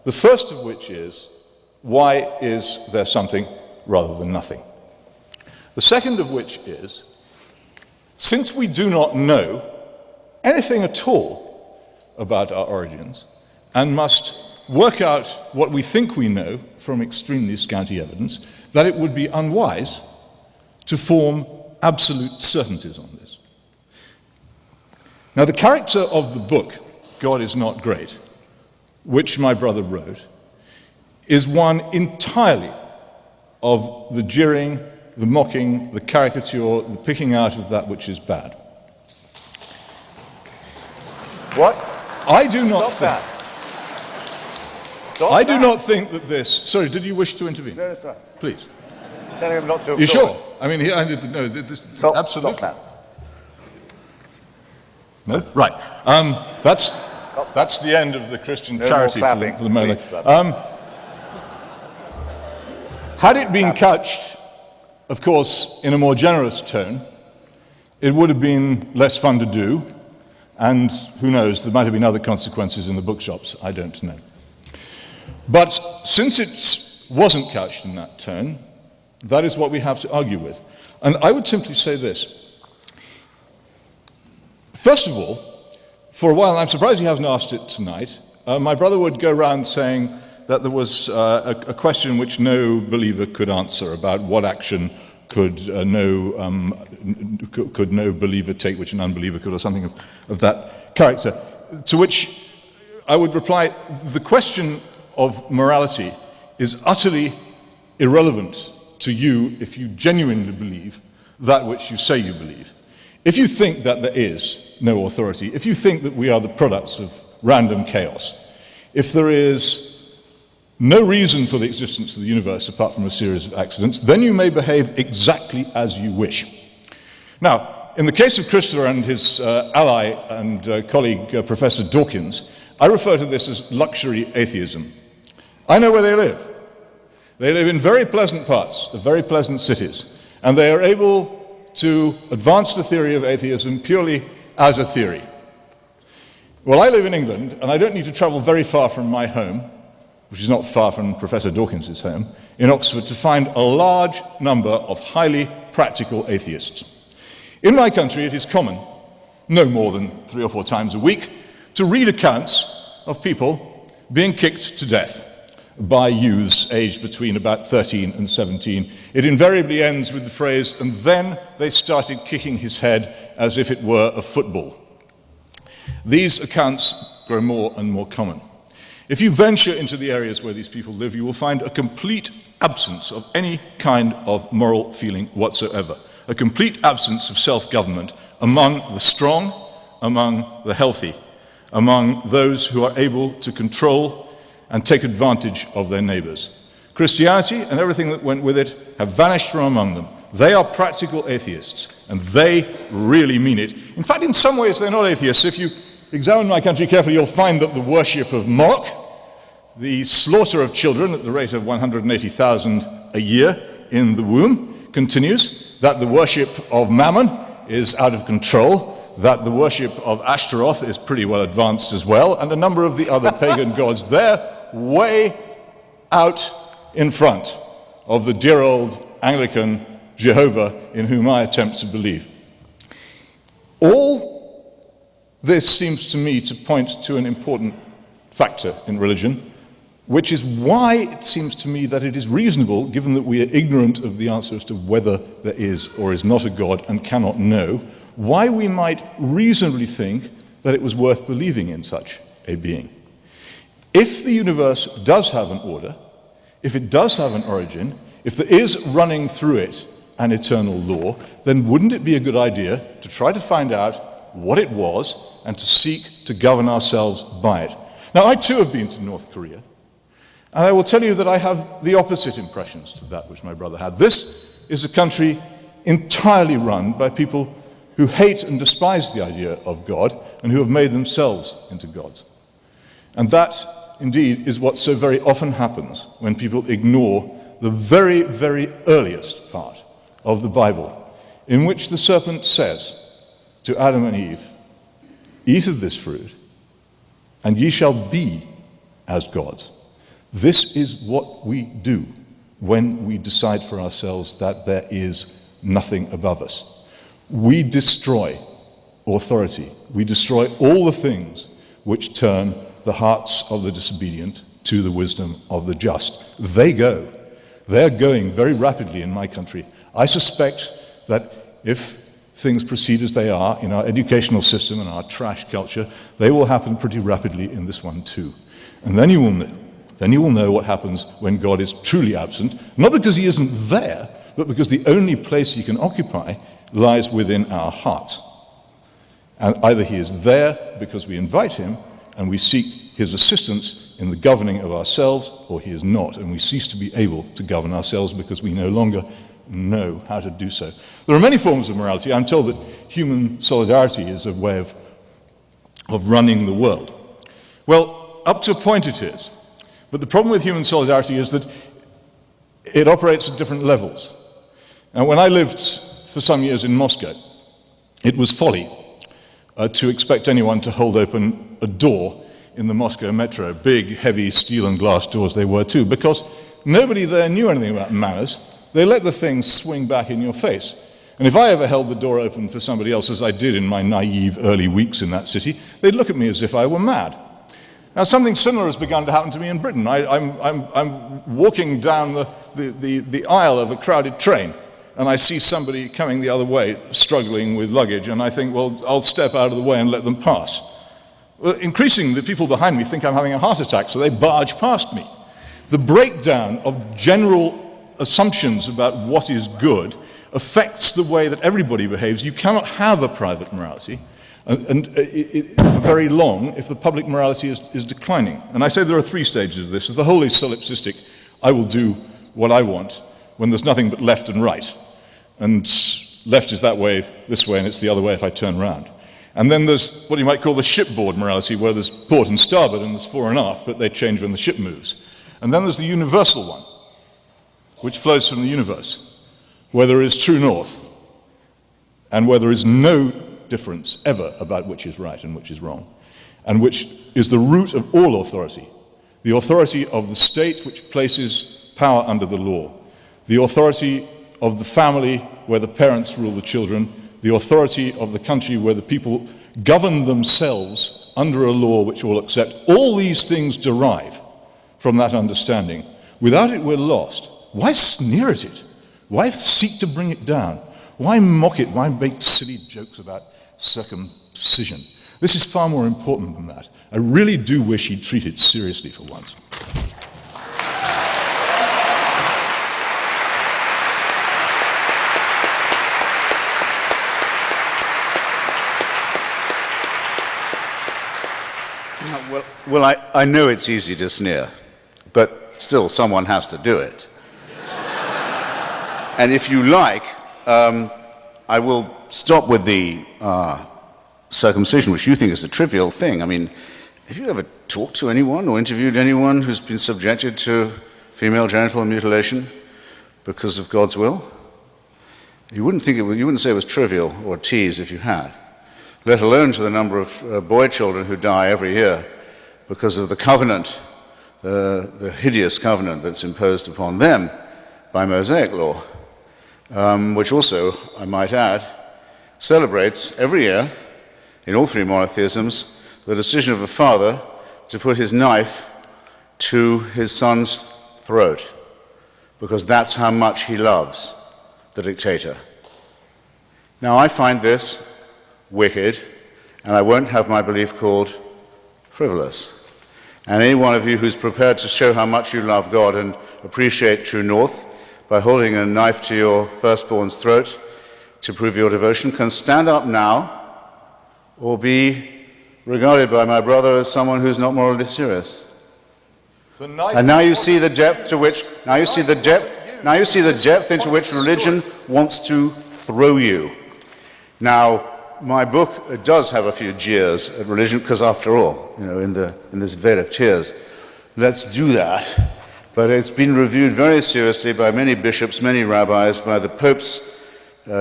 S2: The first of which is, why is there something rather than nothing? The second of which is, since we do not know anything at all about our origins and must work out what we think we know from extremely scanty evidence, that it would be unwise to form absolute certainties on this. Now, the character of the book, God is Not Great, which my brother wrote, is one entirely of the jeering the mocking, the caricature, the picking out of that which is bad.
S3: What?
S2: I do not
S3: Stop
S2: think...
S3: that. Stop
S2: I
S3: that.
S2: do not think that this... Sorry, did you wish to intervene?
S3: No, sir.
S2: Please.
S3: Telling him not to.
S2: You sure? I mean, no, this,
S3: Stop,
S2: absolutely.
S3: Stop that.
S2: No? Right. That's the end of the Christian
S3: No
S2: charity
S3: more
S2: for
S3: clapping,
S2: the moment.
S3: please,
S2: Had it been couched, of course, in a more generous tone, it would have been less fun to do, and who knows, there might have been other consequences in the bookshops, I don't know. But since it wasn't couched in that tone, that is what we have to argue with. And I would simply say this. First of all, for a while, and I'm surprised he hasn't asked it tonight, my brother would go around saying that there was a question which no believer could answer about what action could no believer take which an unbeliever could, or something of that character. To which I would reply, the question of morality is utterly irrelevant to you if you genuinely believe that which you say you believe. If you think that there is no authority, if you think that we are the products of random chaos, if there is no reason for the existence of the universe apart from a series of accidents, then you may behave exactly as you wish. Now, in the case of Chrysler and his ally and colleague, Professor Dawkins, I refer to this as luxury atheism. I know where they live. They live in very pleasant parts of very pleasant cities, and they are able to advance the theory of atheism purely as a theory. Well, I live in England, and I don't need to travel very far from my home, which is not far from Professor Dawkins' home, in Oxford, to find a large number of highly practical atheists. In my country, it is common, no more than 3 or 4 times a week, to read accounts of people being kicked to death by youths aged between about 13 and 17. It invariably ends with the phrase, "and then they started kicking his head as if it were a football." These accounts grow more and more common. If you venture into the areas where these people live, you will find a complete absence of any kind of moral feeling whatsoever, a complete absence of self-government among the strong, among the healthy, among those who are able to control and take advantage of their neighbors. Christianity and everything that went with it have vanished from among them. They are practical atheists, and they really mean it. In fact, in some ways, they're not atheists. If you examine my country carefully, you'll find that the worship of Moloch, the slaughter of children at the rate of 180,000 a year in the womb, continues, that the worship of Mammon is out of control, that the worship of Ashtaroth is pretty well advanced as well, and a number of the other pagan gods. They're way out in front of the dear old Anglican Jehovah in whom I attempt to believe. All this seems to me to point to an important factor in religion, which is why it seems to me that it is reasonable, given that we are ignorant of the answer as to whether there is or is not a God and cannot know, why we might reasonably think that it was worth believing in such a being. If the universe does have an order, if it does have an origin, if there is running through it an eternal law, then wouldn't it be a good idea to try to find out what it was and to seek to govern ourselves by it? Now, I too have been to North Korea, and I will tell you that I have the opposite impressions to that which my brother had. This is a country entirely run by people who hate and despise the idea of God and who have made themselves into gods. And that, indeed, is what so very often happens when people ignore the very, very earliest part of the Bible, in which the serpent says to Adam and Eve, "Eat of this fruit, and ye shall be as gods." This is what we do when we decide for ourselves that there is nothing above us. We destroy authority. We destroy all the things which turn the hearts of the disobedient to the wisdom of the just. They're going very rapidly in my country. I suspect that if things proceed as they are in our educational system and our trash culture, they will happen pretty rapidly in this one too. And then you will know what happens when God is truly absent, not because he isn't there, but because the only place he can occupy lies within our hearts. And either he is there because we invite him and we seek his assistance in the governing of ourselves, or he is not, and we cease to be able to govern ourselves because we no longer know how to do so. There are many forms of morality. I'm told that human solidarity is a way of running the world. Well, up to a point it is. But the problem with human solidarity is that it operates at different levels. Now, when I lived for some years in Moscow, it was folly to expect anyone to hold open a door in the Moscow metro. Big, heavy steel and glass doors they were too, because nobody there knew anything about manners. They let the thing swing back in your face. And if I ever held the door open for somebody else, as I did in my naive early weeks in that city, they'd look at me as if I were mad. Now, something similar has begun to happen to me in Britain. I'm walking down the aisle of a crowded train, and I see somebody coming the other way, struggling with luggage, and I think, well, I'll step out of the way and let them pass. Well, increasingly, the people behind me think I'm having a heart attack, so they barge past me. The breakdown of general assumptions about what is good affects the way that everybody behaves. You cannot have a private morality for very long if the public morality is declining. And I say there are three stages of this. As the whole is solipsistic, I will do what I want when there's nothing but left and right. And left is that way, this way, and it's the other way if I turn around. And then there's what you might call the shipboard morality, where there's port and starboard and there's fore and aft, but they change when the ship moves. And then there's the universal one, which flows from the universe, where there is true north, and where there is no difference ever about which is right and which is wrong, and which is the root of all authority. The authority of the state, which places power under the law. The authority of the family, where the parents rule the children. The authority of the country, where the people govern themselves under a law which all accept. All these things derive from that understanding. Without it, we're lost. Why sneer at it? Why seek to bring it down? Why mock it? Why make silly jokes about circumcision? This is far more important than that. I really do wish he'd treat it seriously for once.
S3: Well, I know it's easy to sneer, but still someone has to do it. And if you like, I will stop with the circumcision, which you think is a trivial thing. I mean, have you ever talked to anyone or interviewed anyone who's been subjected to female genital mutilation because of God's will? You wouldn't say it was trivial or a tease if you had, let alone to the number of boy children who die every year because of the covenant, the hideous covenant that's imposed upon them by Mosaic law, which also, I might add, celebrates every year, in all three monotheisms, the decision of a father to put his knife to his son's throat, because that's how much he loves the dictator. Now, I find this wicked, and I won't have my belief called frivolous. And any one of you who's prepared to show how much you love God and appreciate true north by holding a knife to your firstborn's throat to prove your devotion can stand up now or be regarded by my brother as someone who's not morally serious. And now you see the depth to which, now you see the depth into which religion wants to throw you. Now, my book does have a few jeers at religion, because after all, in this vale of tears, let's do that. But it's been reviewed very seriously by many bishops, many rabbis, by the Pope's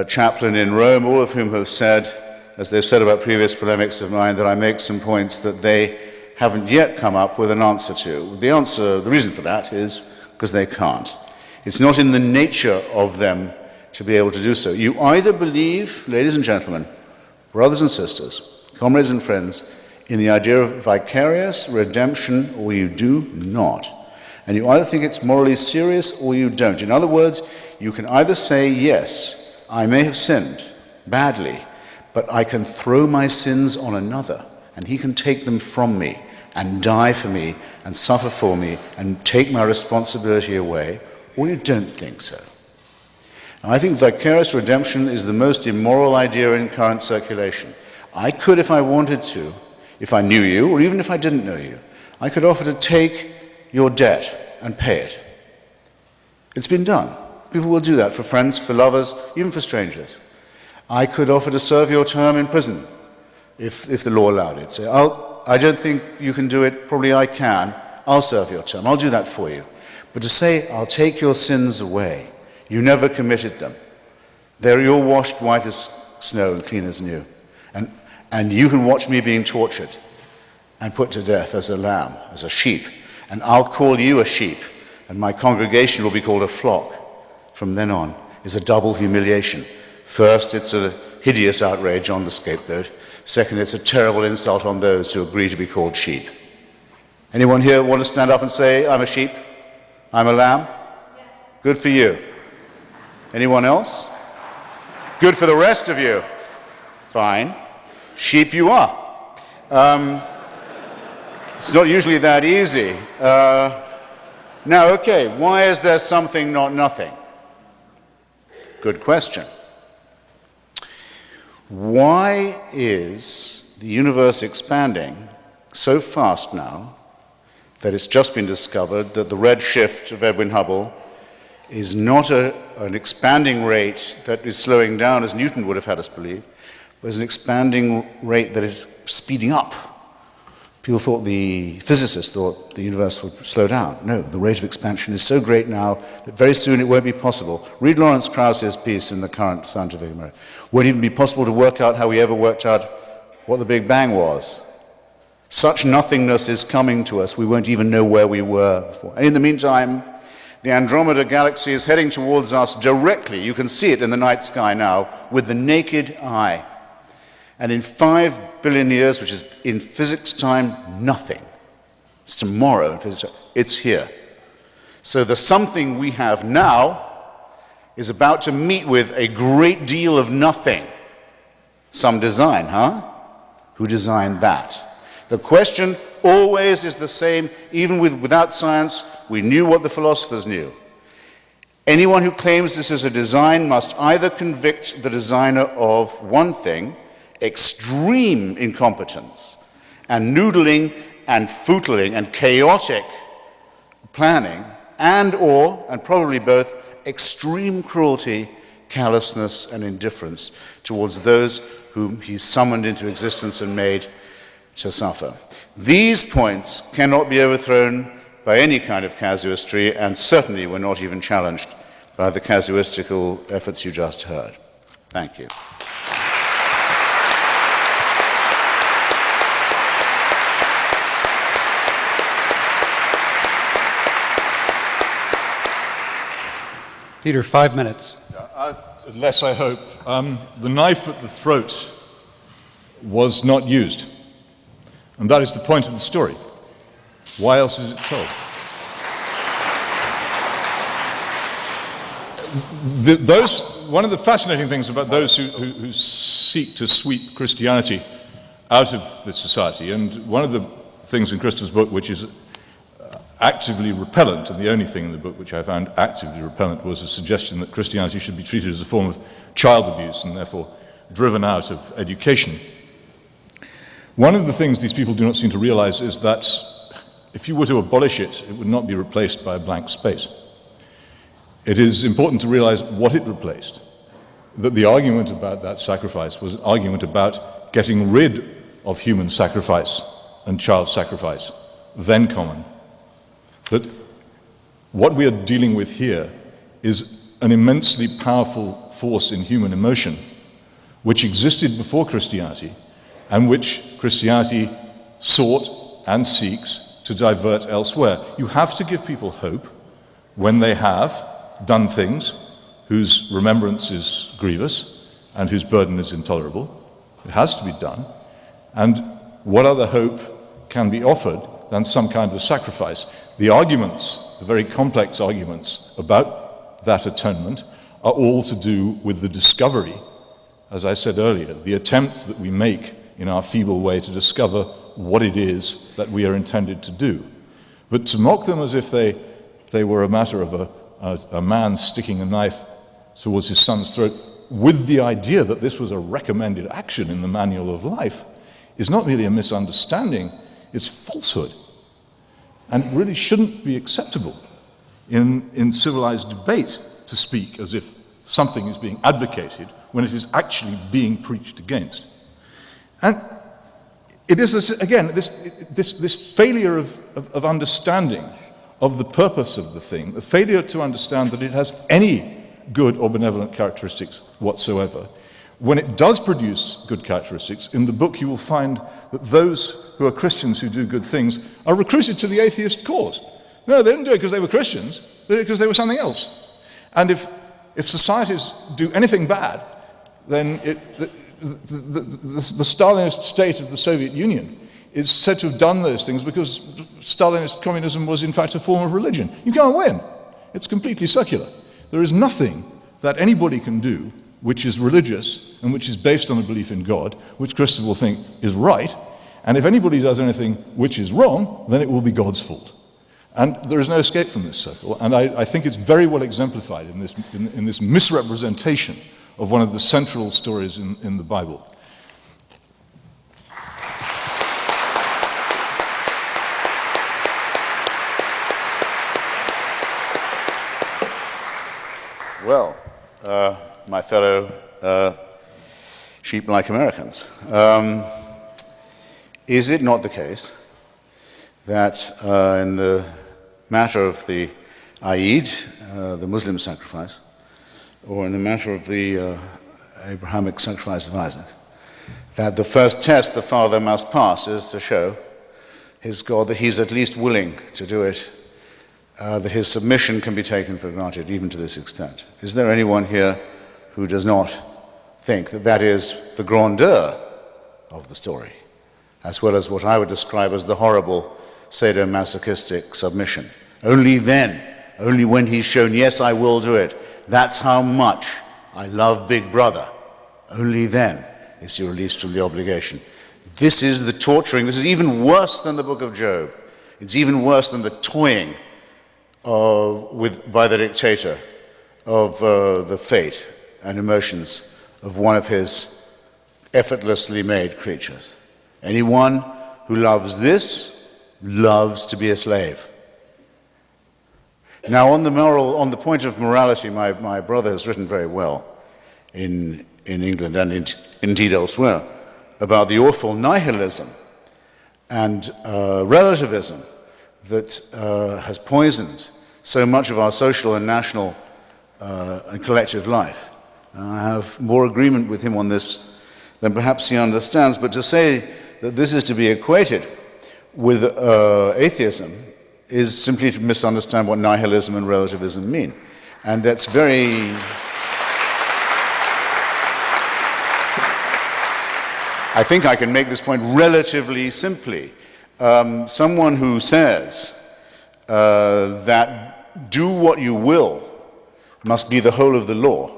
S3: chaplain in Rome, all of whom have said, as they've said about previous polemics of mine, that I make some points that they haven't yet come up with an answer to. The reason for that is because they can't. It's not in the nature of them to be able to do so. You either believe, ladies and gentlemen, brothers and sisters, comrades and friends, in the idea of vicarious redemption, or you do not. And you either think it's morally serious or you don't. In other words, you can either say, yes, I may have sinned badly, but I can throw my sins on another, and he can take them from me and die for me and suffer for me and take my responsibility away, or you don't think so. I think vicarious redemption is the most immoral idea in current circulation. I could, if I wanted to, if I knew you, or even if I didn't know you, I could offer to take your debt and pay it. It's been done. People will do that for friends, for lovers, even for strangers. I could offer to serve your term in prison, if the law allowed it. Say, I don't think you can do it, probably I can, I'll serve your term, I'll do that for you. But to say, I'll take your sins away, you never committed them. You're washed white as snow and clean as new. And you can watch me being tortured and put to death as a lamb, as a sheep. And I'll call you a sheep, and my congregation will be called a flock. From then on is a double humiliation. First, it's a hideous outrage on the scapegoat. Second, it's a terrible insult on those who agree to be called sheep. Anyone here want to stand up and say, I'm a sheep? I'm a lamb? Yes. Good for you. Anyone else? Good for the rest of you. Fine. Sheep you are. It's not usually that easy. Now, okay, why is there something, not nothing? Good question. Why is the universe expanding so fast now that it's just been discovered that the red shift of Edwin Hubble is not an expanding rate that is slowing down, as Newton would have had us believe, but is an expanding rate that is speeding up? Physicists thought the universe would slow down. No, the rate of expansion is so great now that very soon it won't be possible. Read Lawrence Krauss's piece in the Current Scientific American. Won't even be possible to work out how we ever worked out what the Big Bang was. Such nothingness is coming to us, we won't even know where we were before. And in the meantime, the Andromeda galaxy is heading towards us directly. You can see it in the night sky now with the naked eye. And in 5 billion years, which is in physics time, nothing. It's tomorrow in physics time. It's here. So the something we have now is about to meet with a great deal of nothing. Some design, huh? Who designed that? The question always is the same, even without science. We knew what the philosophers knew. Anyone who claims this is a design must either convict the designer of one thing, extreme incompetence, and noodling and footling and chaotic planning, and probably both, extreme cruelty, callousness, and indifference towards those whom he summoned into existence and made to suffer. These points cannot be overthrown by any kind of casuistry, and certainly were not even challenged by the casuistical efforts you just heard. Thank you.
S1: Peter, 5 minutes.
S2: Unless I hope. The knife at the throat was not used. And that is the point of the story. Why else is it told? One of the fascinating things about those who seek to sweep Christianity out of the society, and one of the things in Krista's book which is actively repellent, and the only thing in the book which I found actively repellent was a suggestion that Christianity should be treated as a form of child abuse and therefore driven out of education. One of the things these people do not seem to realize is that if you were to abolish it, it would not be replaced by a blank space. It is important to realize what it replaced, that the argument about that sacrifice was an argument about getting rid of human sacrifice and child sacrifice, then common. That what we are dealing with here is an immensely powerful force in human emotion, which existed before Christianity, and which Christianity sought and seeks to divert elsewhere. You have to give people hope when they have done things whose remembrance is grievous and whose burden is intolerable. It has to be done. And what other hope can be offered than some kind of sacrifice? The arguments, the very complex arguments about that atonement, are all to do with the discovery, as I said earlier, the attempt that we make in our feeble way to discover what it is that we are intended to do. But to mock them as if they were a matter of a man sticking a knife towards his son's throat with the idea that this was a recommended action in the manual of life is not merely a misunderstanding, it's falsehood, and really shouldn't be acceptable in civilized debate to speak as if something is being advocated when it is actually being preached against. And it is, this failure of understanding of the purpose of the thing, the failure to understand that it has any good or benevolent characteristics whatsoever. When it does produce good characteristics, in the book you will find that those who are Christians who do good things are recruited to the atheist cause. No, they didn't do it because they were Christians, they did it because they were something else. And if societies do anything bad, then the Stalinist state of the Soviet Union is said to have done those things because Stalinist communism was in fact a form of religion. You can't win. It's completely secular. There is nothing that anybody can do which is religious and which is based on a belief in God, which Christians will think is right, and if anybody does anything which is wrong, then it will be God's fault. And there is no escape from this circle, and I think it's very well exemplified in this misrepresentation of one of the central stories in the Bible.
S3: Well, my fellow sheep-like Americans, is it not the case that in the matter of the Eid, the Muslim sacrifice, or in the matter of the Abrahamic sacrifice of Isaac, that the first test the father must pass is to show his God that he's at least willing to do it, that his submission can be taken for granted, even to this extent? Is there anyone here who does not think that that is the grandeur of the story, as well as what I would describe as the horrible sadomasochistic submission? Only then, only when he's shown, yes, I will do it, that's how much I love Big Brother, only then is he released from the obligation. This is the torturing. This is even worse than the book of Job. It's even worse than the toying by the dictator of the fate and emotions of one of his effortlessly made creatures. Anyone who loves this loves to be a slave. Now, on the point of morality, my brother has written very well in England and indeed elsewhere about the awful nihilism and relativism that has poisoned so much of our social and national and collective life. And I have more agreement with him on this than perhaps he understands, but to say that this is to be equated with atheism is simply to misunderstand what nihilism and relativism mean. And that's very... I think I can make this point relatively simply. Someone who says that do what you will must be the whole of the law,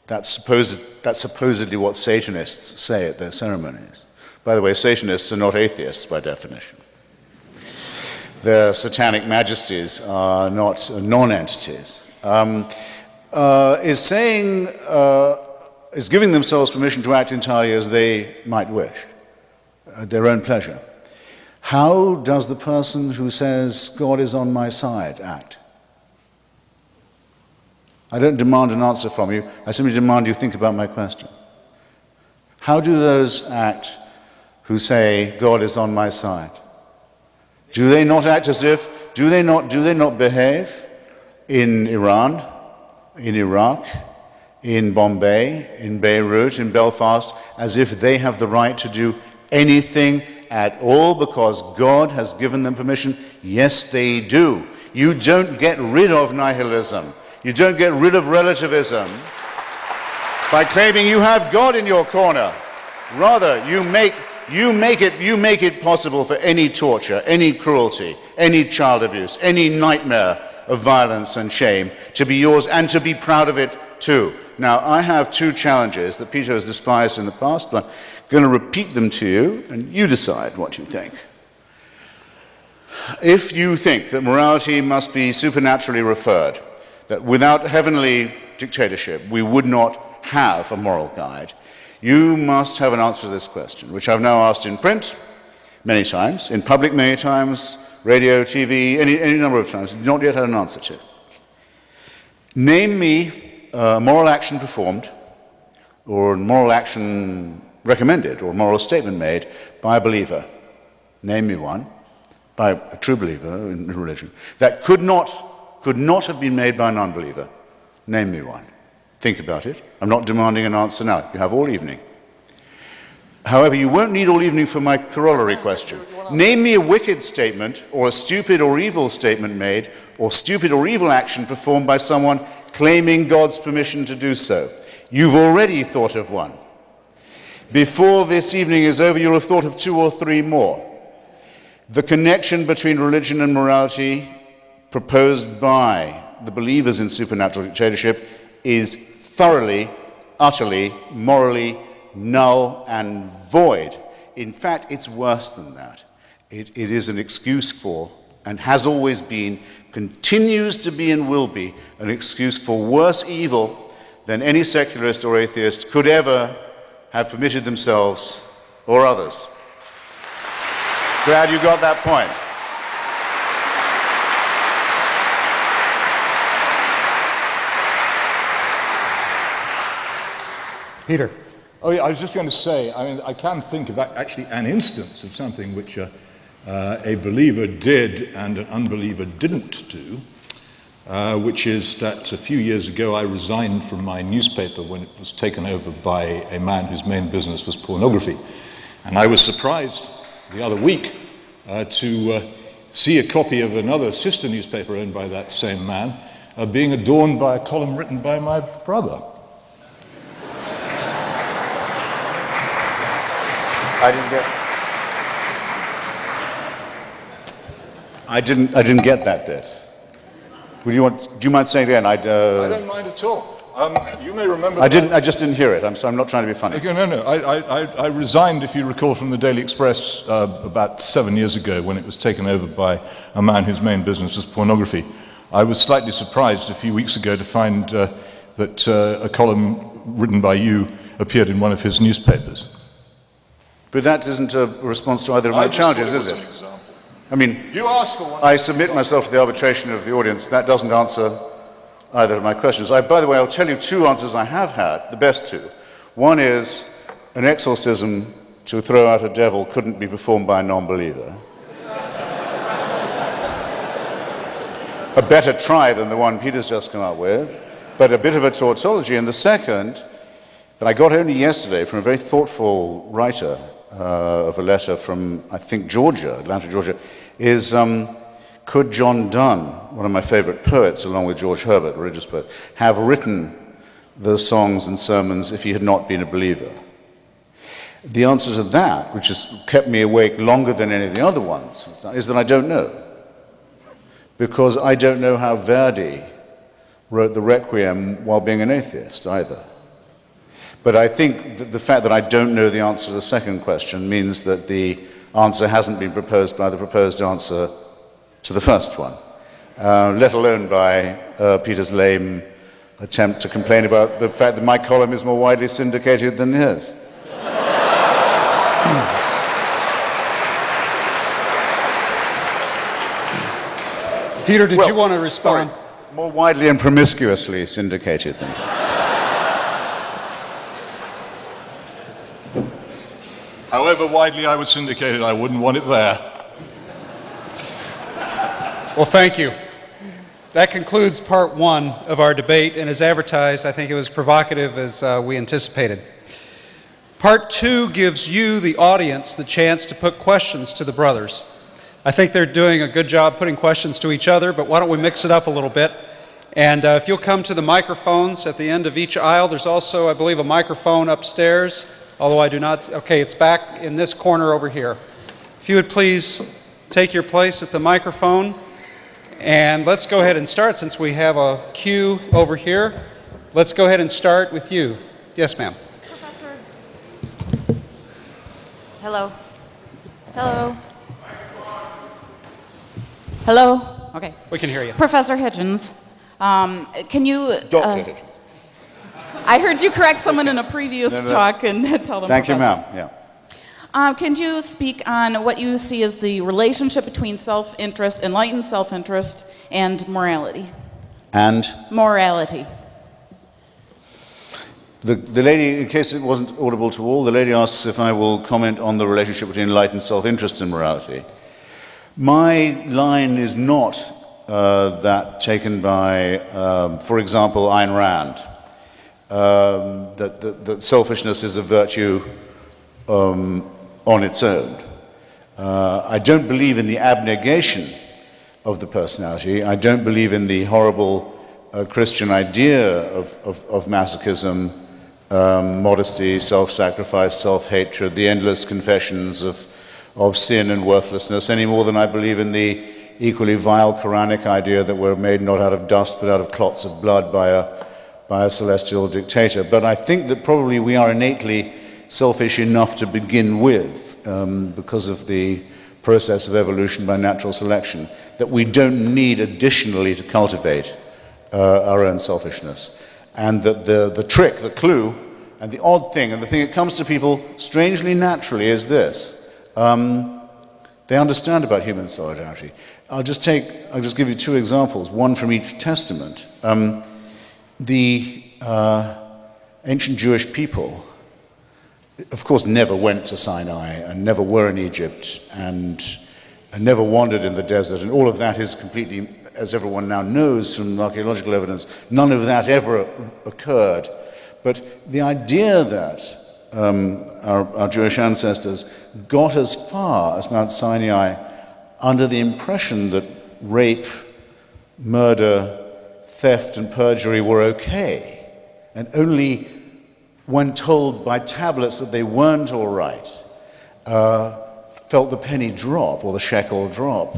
S3: that's supposedly what Satanists say at their ceremonies. By the way, Satanists are not atheists by definition. Their satanic majesties are not non-entities. Is giving themselves permission to act entirely as they might wish, at their own pleasure. How does the person who says, God is on my side, act? I don't demand an answer from you, I simply demand you think about my question. How do those act who say, God is on my side? Do they not act as if, do they not behave in Iran, in Iraq, in Bombay, in Beirut, in Belfast, as if they have the right to do anything at all because God has given them permission? Yes, they do. You don't get rid of nihilism. You don't get rid of relativism by claiming you have God in your corner. Rather, you make it possible for any torture, any cruelty, any child abuse, any nightmare of violence and shame to be yours and to be proud of it too. Now, I have two challenges that Peter has despised in the past, but I'm going to repeat them to you, and you decide what you think. If you think that morality must be supernaturally referred, that without heavenly dictatorship, we would not have a moral guide. You must have an answer to this question, which I've now asked in print many times, in public many times, radio, TV, any number of times, not yet had an answer to. Name me a moral action performed, or moral action recommended, or moral statement made by a believer. Name me one, by a true believer in religion, that could not have been made by a non-believer. Name me one. Think about it. I'm not demanding an answer now. You have all evening. However, you won't need all evening for my corollary question. Name me a wicked statement, or a stupid or evil statement made, or stupid or evil action performed by someone claiming God's permission to do so. You've already thought of one. Before this evening is over, you'll have thought of 2 or 3 more. The connection between religion and morality proposed by the believers in supernatural dictatorship is thoroughly, utterly, morally null and void. In fact, it's worse than that. It is an excuse for, and has always been, continues to be and will be, an excuse for worse evil than any secularist or atheist could ever have permitted themselves or others. Glad you got that point.
S1: Peter.
S2: Oh yeah, I was just going to say, I mean, I can think of actually an instance of something which a believer did and an unbeliever didn't do, which is that a few years ago I resigned from my newspaper when it was taken over by a man whose main business was pornography. And I was surprised the other week to see a copy of another sister newspaper owned by that same man being adorned by a column written by my brother.
S3: I didn't get that bit. Do you mind saying it again?
S2: I don't mind at all. You may remember.
S3: I just didn't hear it. I'm not trying to be funny.
S2: Okay, no. I resigned, if you recall, from the Daily Express about 7 years ago when it was taken over by a man whose main business was pornography. I was slightly surprised a few weeks ago to find that a column written by you appeared in one of his newspapers.
S3: But that isn't a response to either of my challenges, is it? I mean,
S2: you asked for one.
S3: I submit myself to the arbitration of the audience. That doesn't answer either of my questions. By the way, I'll tell you 2 answers I have had, the best 2. One is an exorcism to throw out a devil couldn't be performed by a non-believer. A better try than the one Peter's just come up with, but a bit of a tautology. And the second, that I got only yesterday from a very thoughtful writer of a letter from, I think, Georgia, Atlanta, Georgia, is could John Donne, one of my favorite poets, along with George Herbert, religious poet, have written those songs and sermons if he had not been a believer? The answer to that, which has kept me awake longer than any of the other ones, is that I don't know. Because I don't know how Verdi wrote the Requiem while being an atheist either. But I think that the fact that I don't know the answer to the second question means that the answer hasn't been proposed by the proposed answer to the first one, let alone by Peter's lame attempt to complain about the fact that my column is more widely syndicated than his.
S1: Peter, did you want to respond?
S3: Sorry, more widely and promiscuously syndicated than his.
S2: However widely I was syndicated, I wouldn't want it there.
S1: Well, thank you. That concludes part 1 of our debate, and as advertised, I think it was provocative as we anticipated. Part 2 gives you, the audience, the chance to put questions to the brothers. I think they're doing a good job putting questions to each other, but why don't we mix it up a little bit? And if you'll come to the microphones at the end of each aisle, there's also, I believe, a microphone upstairs, although I do not, okay, it's back in this corner over here. If you would please take your place at the microphone, and let's go ahead and start since we have a queue over here. Let's go ahead and start with you. Yes, ma'am.
S4: Professor. Hello. Hello. Hello? Okay.
S1: We can hear you.
S4: Professor Hitchens, can you...
S3: Dr. Hitchens.
S5: I heard you correct someone in a previous
S3: No,
S5: talk and tell them.
S3: Thank you,
S5: Professor.
S3: ma'am. Yeah.
S5: Can you speak on what you see as the relationship between self-interest, enlightened self-interest, and morality?
S3: And
S5: Morality.
S3: the lady, in case it wasn't audible to all, the lady asks if I will comment on the relationship between enlightened self-interest and morality. My line is not that taken by, for example, Ayn Rand, that selfishness is a virtue on its own. I don't believe in the abnegation of the personality. I don't believe in the horrible Christian idea of masochism, modesty, self-sacrifice, self-hatred, the endless confessions of sin and worthlessness, any more than I believe in the equally vile Quranic idea that we're made not out of dust but out of clots of blood by a celestial dictator. But I think that probably we are innately selfish enough to begin with, because of the process of evolution by natural selection, that we don't need additionally to cultivate our own selfishness. And that the trick, the clue, and the odd thing, and the thing that comes to people strangely naturally is this. They understand about human solidarity. I'll just give you two examples, one from each testament. The ancient Jewish people, of course, never went to Sinai and never were in Egypt and never wandered in the desert, and all of that is completely, as everyone now knows from archaeological evidence, none of that ever occurred. But the idea that our Jewish ancestors got as far as Mount Sinai under the impression that rape, murder, theft, and perjury were okay, and only when told by tablets that they weren't all right, felt the penny drop or the shekel drop,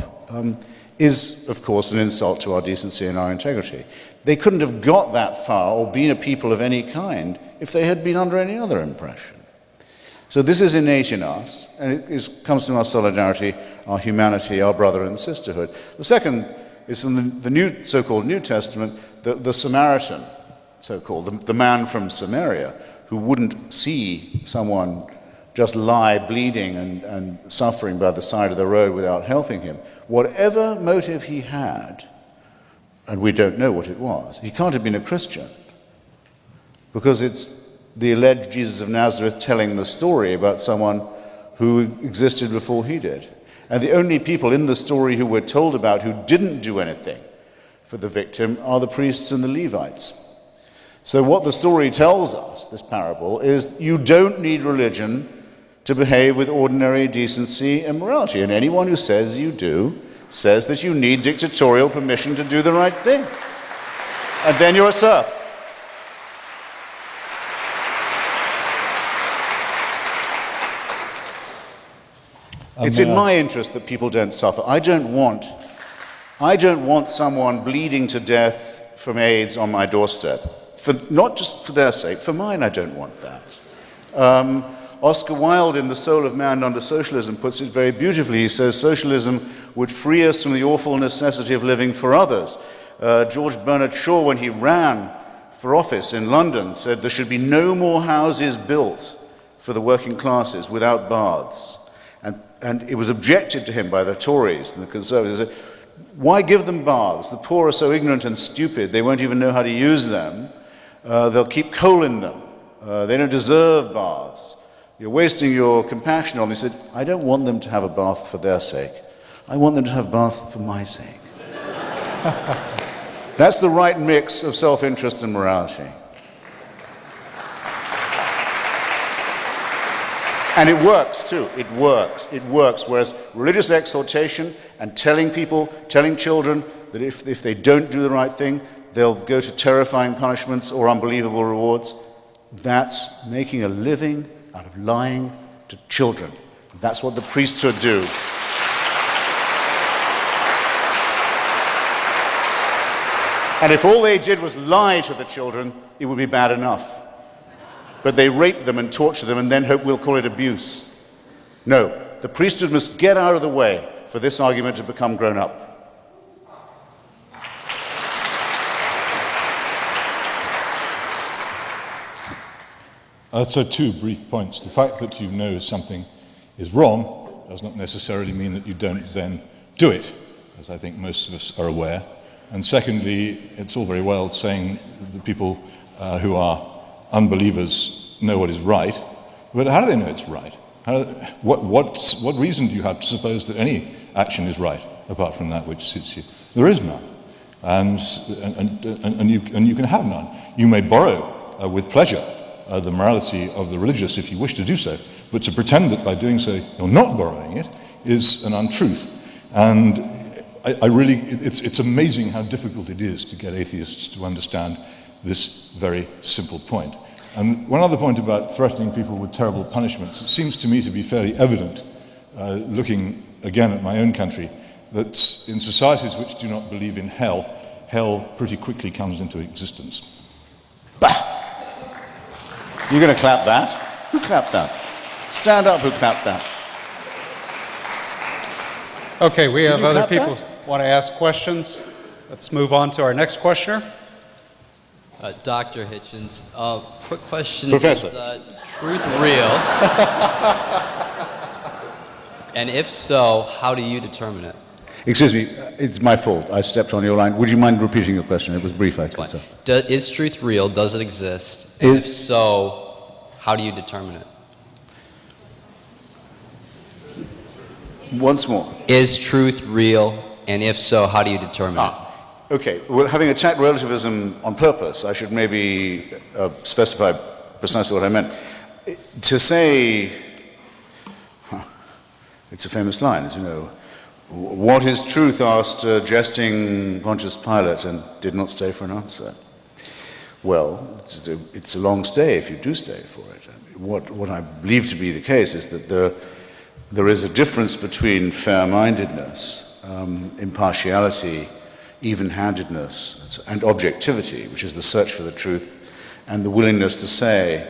S3: is, of course, an insult to our decency and our integrity. They couldn't have got that far or been a people of any kind if they had been under any other impression. So this is innate in us, and it comes from our solidarity, our humanity, our brother and sisterhood. The second is from the so-called New Testament, the Samaritan, so-called, the man from Samaria, who wouldn't see someone just lie bleeding and suffering by the side of the road without helping him. Whatever motive he had, and we don't know what it was, he can't have been a Christian, because it's the alleged Jesus of Nazareth telling the story about someone who existed before he did. And the only people in the story who we're told about who didn't do anything for the victim are the priests and the Levites. So what the story tells us, this parable, is you don't need religion to behave with ordinary decency and morality. And anyone who says you do says that you need dictatorial permission to do the right thing. And then you're a serf. It's in my interest that people don't suffer. I don't want someone bleeding to death from AIDS on my doorstep. Not just for their sake, for mine I don't want that. Oscar Wilde in The Soul of Man Under Socialism puts it very beautifully. He says socialism would free us from the awful necessity of living for others. George Bernard Shaw, when he ran for office in London, said there should be no more houses built for the working classes without baths. And it was objected to him by the Tories and the Conservatives. They said, why give them baths? The poor are so ignorant and stupid, they won't even know how to use them. They'll keep coal in them. They don't deserve baths. You're wasting your compassion on them. He said, I don't want them to have a bath for their sake. I want them to have a bath for my sake. That's the right mix of self-interest and morality. And it works too. It works. It works. Whereas religious exhortation and telling people, telling children that if they don't do the right thing, they'll go to terrifying punishments or unbelievable rewards, that's making a living out of lying to children. That's what the priesthood do. And if all they did was lie to the children, it would be bad enough. But they rape them and torture them and then hope we'll call it abuse. No, the priesthood must get out of the way for this argument to become grown up.
S2: So 2 brief points. The fact that you know something is wrong does not necessarily mean that you don't then do it, as I think most of us are aware. And secondly, it's all very well saying that people who are unbelievers know what is right, but how do they know it's right? What reason do you have to suppose that any action is right, apart from that which suits you? There is none, and you can have none. You may borrow with pleasure the morality of the religious if you wish to do so, but to pretend that by doing so you're not borrowing it is an untruth. And it's amazing how difficult it is to get atheists to understand this very simple point. And one other point about threatening people with terrible punishments, it seems to me to be fairly evident, looking again at my own country, that in societies which do not believe in hell, hell pretty quickly comes into existence.
S3: Bah! You're going to clap that? Who clapped that? Stand up, who clapped that?
S1: Okay, we have
S3: you
S1: other
S3: clap
S1: people
S3: that?
S1: want to ask questions. Let's move on to our next questioner.
S6: Dr. Hitchens, quick question.
S3: Professor.
S6: Is truth real? And if so, how do you determine it?
S3: Excuse me, it's my fault. I stepped on your line. Would you mind repeating your question? It was brief, I think so.
S6: Is truth real? Does it exist? And if so, how do you determine it?
S3: Once more.
S6: Is truth real? And if so, how do you determine it?
S3: Okay, well, having attacked relativism on purpose, I should maybe specify precisely what I meant. To say, it's a famous line, as you know, what is truth, asked jesting Pontius Pilate, and did not stay for an answer. Well, it's a long stay if you do stay for it. What I believe to be the case is that there is a difference between fair-mindedness, impartiality, even-handedness, and objectivity, which is the search for the truth, and the willingness to say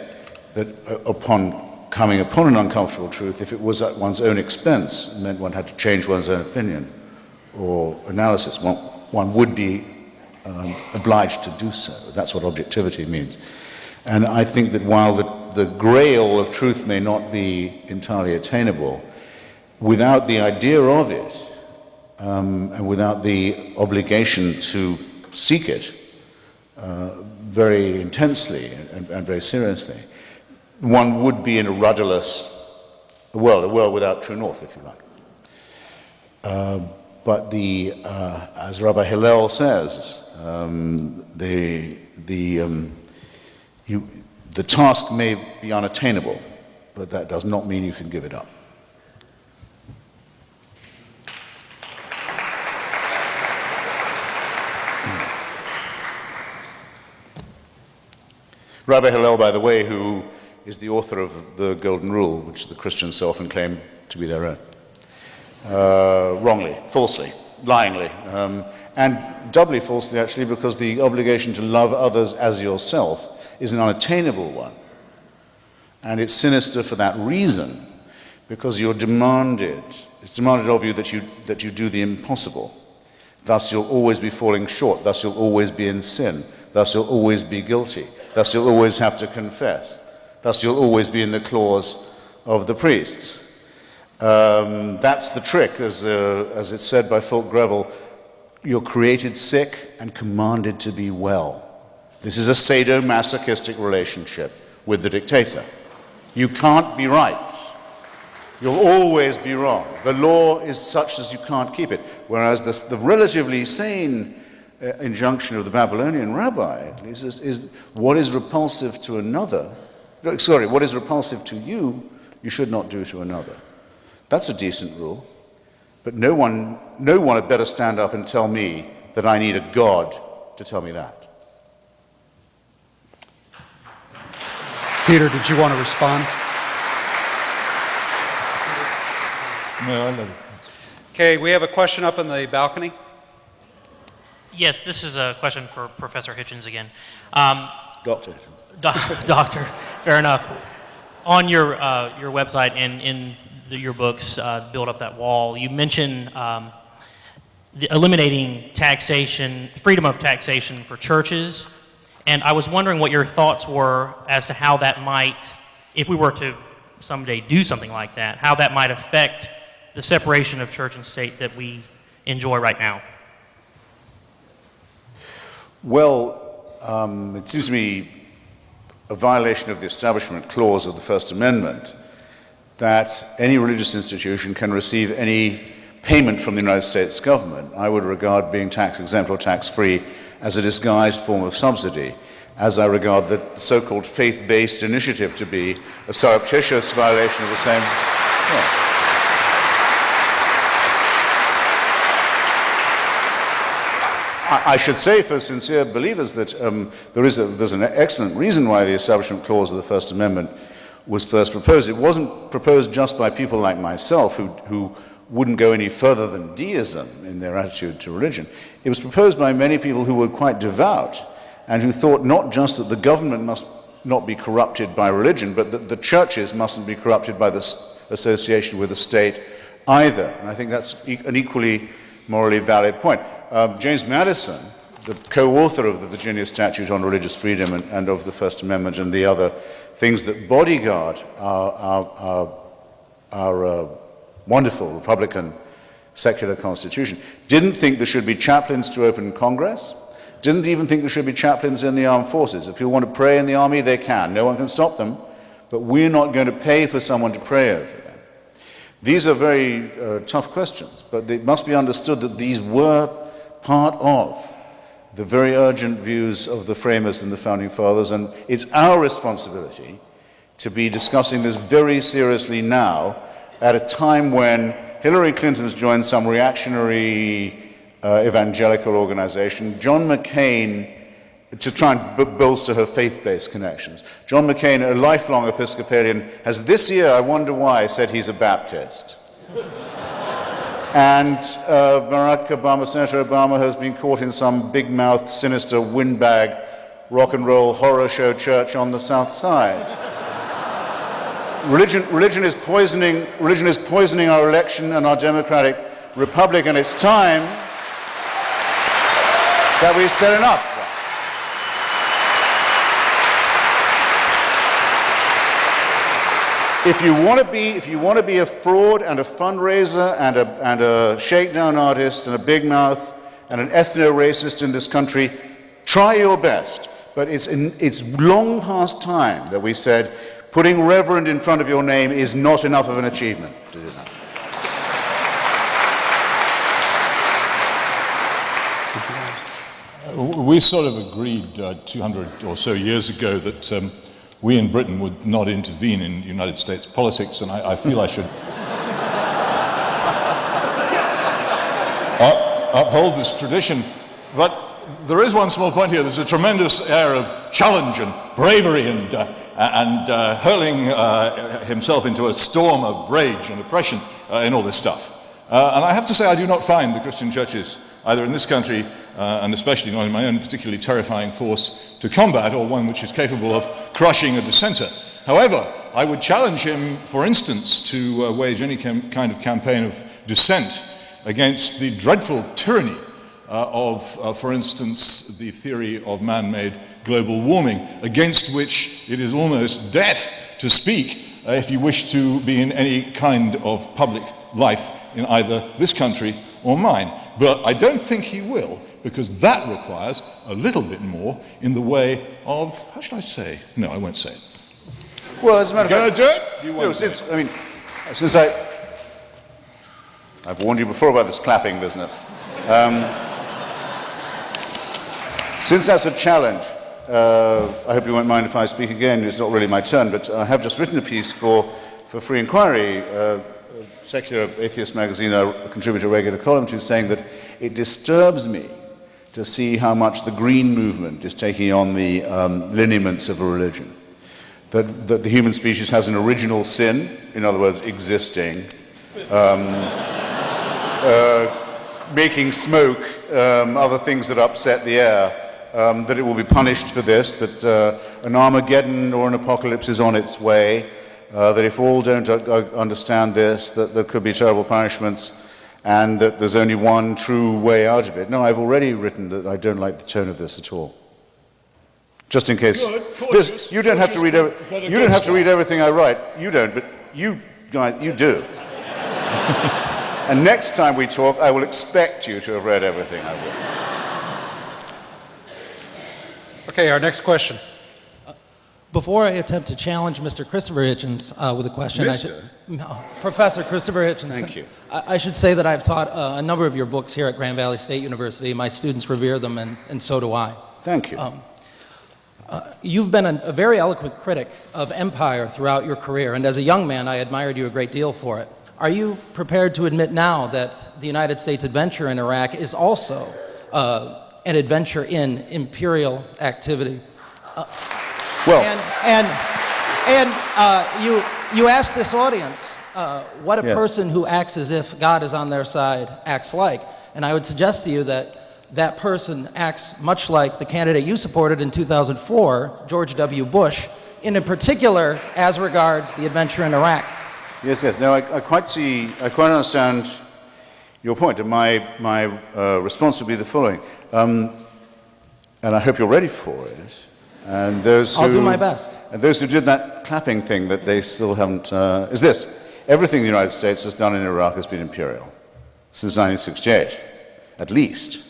S3: that upon coming upon an uncomfortable truth, if it was at one's own expense, it meant one had to change one's own opinion or analysis, one would be obliged to do so. That's what objectivity means. And I think that while the grail of truth may not be entirely attainable, without the idea of it, and without the obligation to seek it very intensely and very seriously, one would be in a rudderless world, a world without true north, if you like. But as Rabbi Hillel says, the task may be unattainable, but that does not mean you can give it up. Rabbi Hillel, by the way, who is the author of the Golden Rule, which the Christians so often claim to be their own. Wrongly, falsely, lyingly, and doubly falsely actually, because the obligation to love others as yourself is an unattainable one. And it's sinister for that reason, because it's demanded of you that you do the impossible. Thus you'll always be falling short, thus you'll always be in sin, thus you'll always be guilty, thus you'll always have to confess, thus you'll always be in the claws of the priests. That's the trick, as it's said by Fulk Greville, you're created sick and commanded to be well. This is a sadomasochistic relationship with the dictator. You can't be right. You'll always be wrong. The law is such as you can't keep it. Whereas the relatively sane injunction of the Babylonian rabbi, at least, is what is repulsive to another. Sorry, what is repulsive to you, you should not do to another. That's a decent rule. But no one had better stand up and tell me that I need a God to tell me that.
S1: Peter, did you want to respond?
S2: No, I love it.
S1: Okay, we have a question up in the balcony.
S7: Yes, this is a question for Professor Hitchens again.
S3: Doctor.
S7: Doctor, fair enough. On your website and in your books, Build Up That Wall, you mention eliminating taxation, freedom of taxation for churches, And I was wondering what your thoughts were as to how that might, if we were to someday do something like that, how that might affect the separation of church and state that we enjoy right now.
S3: Well, it seems to me a violation of the Establishment Clause of the First Amendment that any religious institution can receive any payment from the United States government. I would regard being tax-exempt or tax-free as a disguised form of subsidy, as I regard the so-called faith-based initiative to be a surreptitious violation of the same. Yeah. I should say for sincere believers that there's an excellent reason why the Establishment Clause of the First Amendment was first proposed. It wasn't proposed just by people like myself who wouldn't go any further than deism in their attitude to religion. It was proposed by many people who were quite devout and who thought not just that the government must not be corrupted by religion, but that the churches mustn't be corrupted by the association with the state either. And I think that's an equally morally valid point. James Madison, the co-author of the Virginia Statute on Religious Freedom and of the First Amendment and the other things that bodyguard our wonderful Republican secular constitution, didn't think there should be chaplains to open Congress, didn't even think there should be chaplains in the armed forces. If people want to pray in the army, they can. No one can stop them, but we're not going to pay for someone to pray over them. These are very tough questions, but it must be understood that these were part of the very urgent views of the framers and the founding fathers, and it's our responsibility to be discussing this very seriously now at a time when Hillary Clinton has joined some reactionary evangelical organization, John McCain, to try and bolster her faith-based connections. John McCain, a lifelong Episcopalian, has this year, I wonder why, said he's a Baptist. And Barack Obama, Senator Obama, has been caught in some big-mouthed, sinister, windbag, rock and roll horror show church on the South Side. Religion is poisoning our election and our democratic republic, and it's time that we said enough. If you want to be a fraud and a fundraiser and a shakedown artist and a big mouth and an ethno-racist in this country, try your best. But it's long past time that we said putting reverend in front of your name is not enough of an achievement to do that.
S2: We sort of agreed 200 or so years ago that we in Britain would not intervene in United States politics, and I feel I should uphold this tradition. But there is one small point here. There's a tremendous air of challenge and bravery and hurling himself into a storm of rage and oppression in all this stuff. And I have to say I do not find the Christian churches, either in this country and especially not in my own particularly terrifying force to combat, or one which is capable of crushing a dissenter. However, I would challenge him, for instance, to wage any kind of campaign of dissent against the dreadful tyranny of, for instance, the theory of man-made global warming, against which it is almost death to speak if you wish to be in any kind of public life in either this country or mine. But I don't think he will, because that requires a little bit more in the way of, how should I say? No, I won't say it.
S3: Well, as a matter of fact,
S2: do it? You won't.
S3: Since I've warned you before about this clapping business. Since that's a challenge, I hope you won't mind if I speak again. It's not really my turn, but I have just written a piece for Free Inquiry, secular atheist magazine I contribute a regular column to, saying that it disturbs me to see how much the green movement is taking on the lineaments of a religion. That the human species has an original sin, in other words, existing, making smoke, other things that upset the air, that it will be punished for this, that an Armageddon or an apocalypse is on its way, that if all don't understand this, that there could be terrible punishments, and that there's only one true way out of it. No, I've already written that I don't like the tone of this at all. just in case.
S2: Good, cautious,
S3: You don't have to read.
S2: but a
S3: You
S2: good
S3: don't have to
S2: start.
S3: read everything I write. You don't, but you guys, you do. And next time we talk, I will expect you to have read everything I've written.
S1: Okay, our next question.
S8: Before I attempt to challenge Mr. Christopher Hitchens with a question,
S3: Mr.?
S8: Professor Christopher Hitchens.
S3: Thank you.
S8: I should say that I've taught a number of your books here at Grand Valley State University. My students revere them, and so do I.
S3: Thank you.
S8: You've been a very eloquent critic of empire throughout your career, and as a young man, I admired you a great deal for it. Are you prepared to admit now that the United States adventure in Iraq is also an adventure in imperial activity?
S3: Well,
S8: You asked this audience what a
S3: Yes.
S8: person who acts as if God is on their side acts like, and I would suggest to you that that person acts much like the candidate you supported in 2004, George W. Bush, in particular as regards the adventure in Iraq.
S3: yes. No, I quite understand your point, and my response would be the following, and I hope you're ready for it. And those who,
S8: I'll do my best.
S3: And those who did that clapping thing that they still haven't, is this. Everything the United States has done in Iraq has been imperial, since 1968, at least,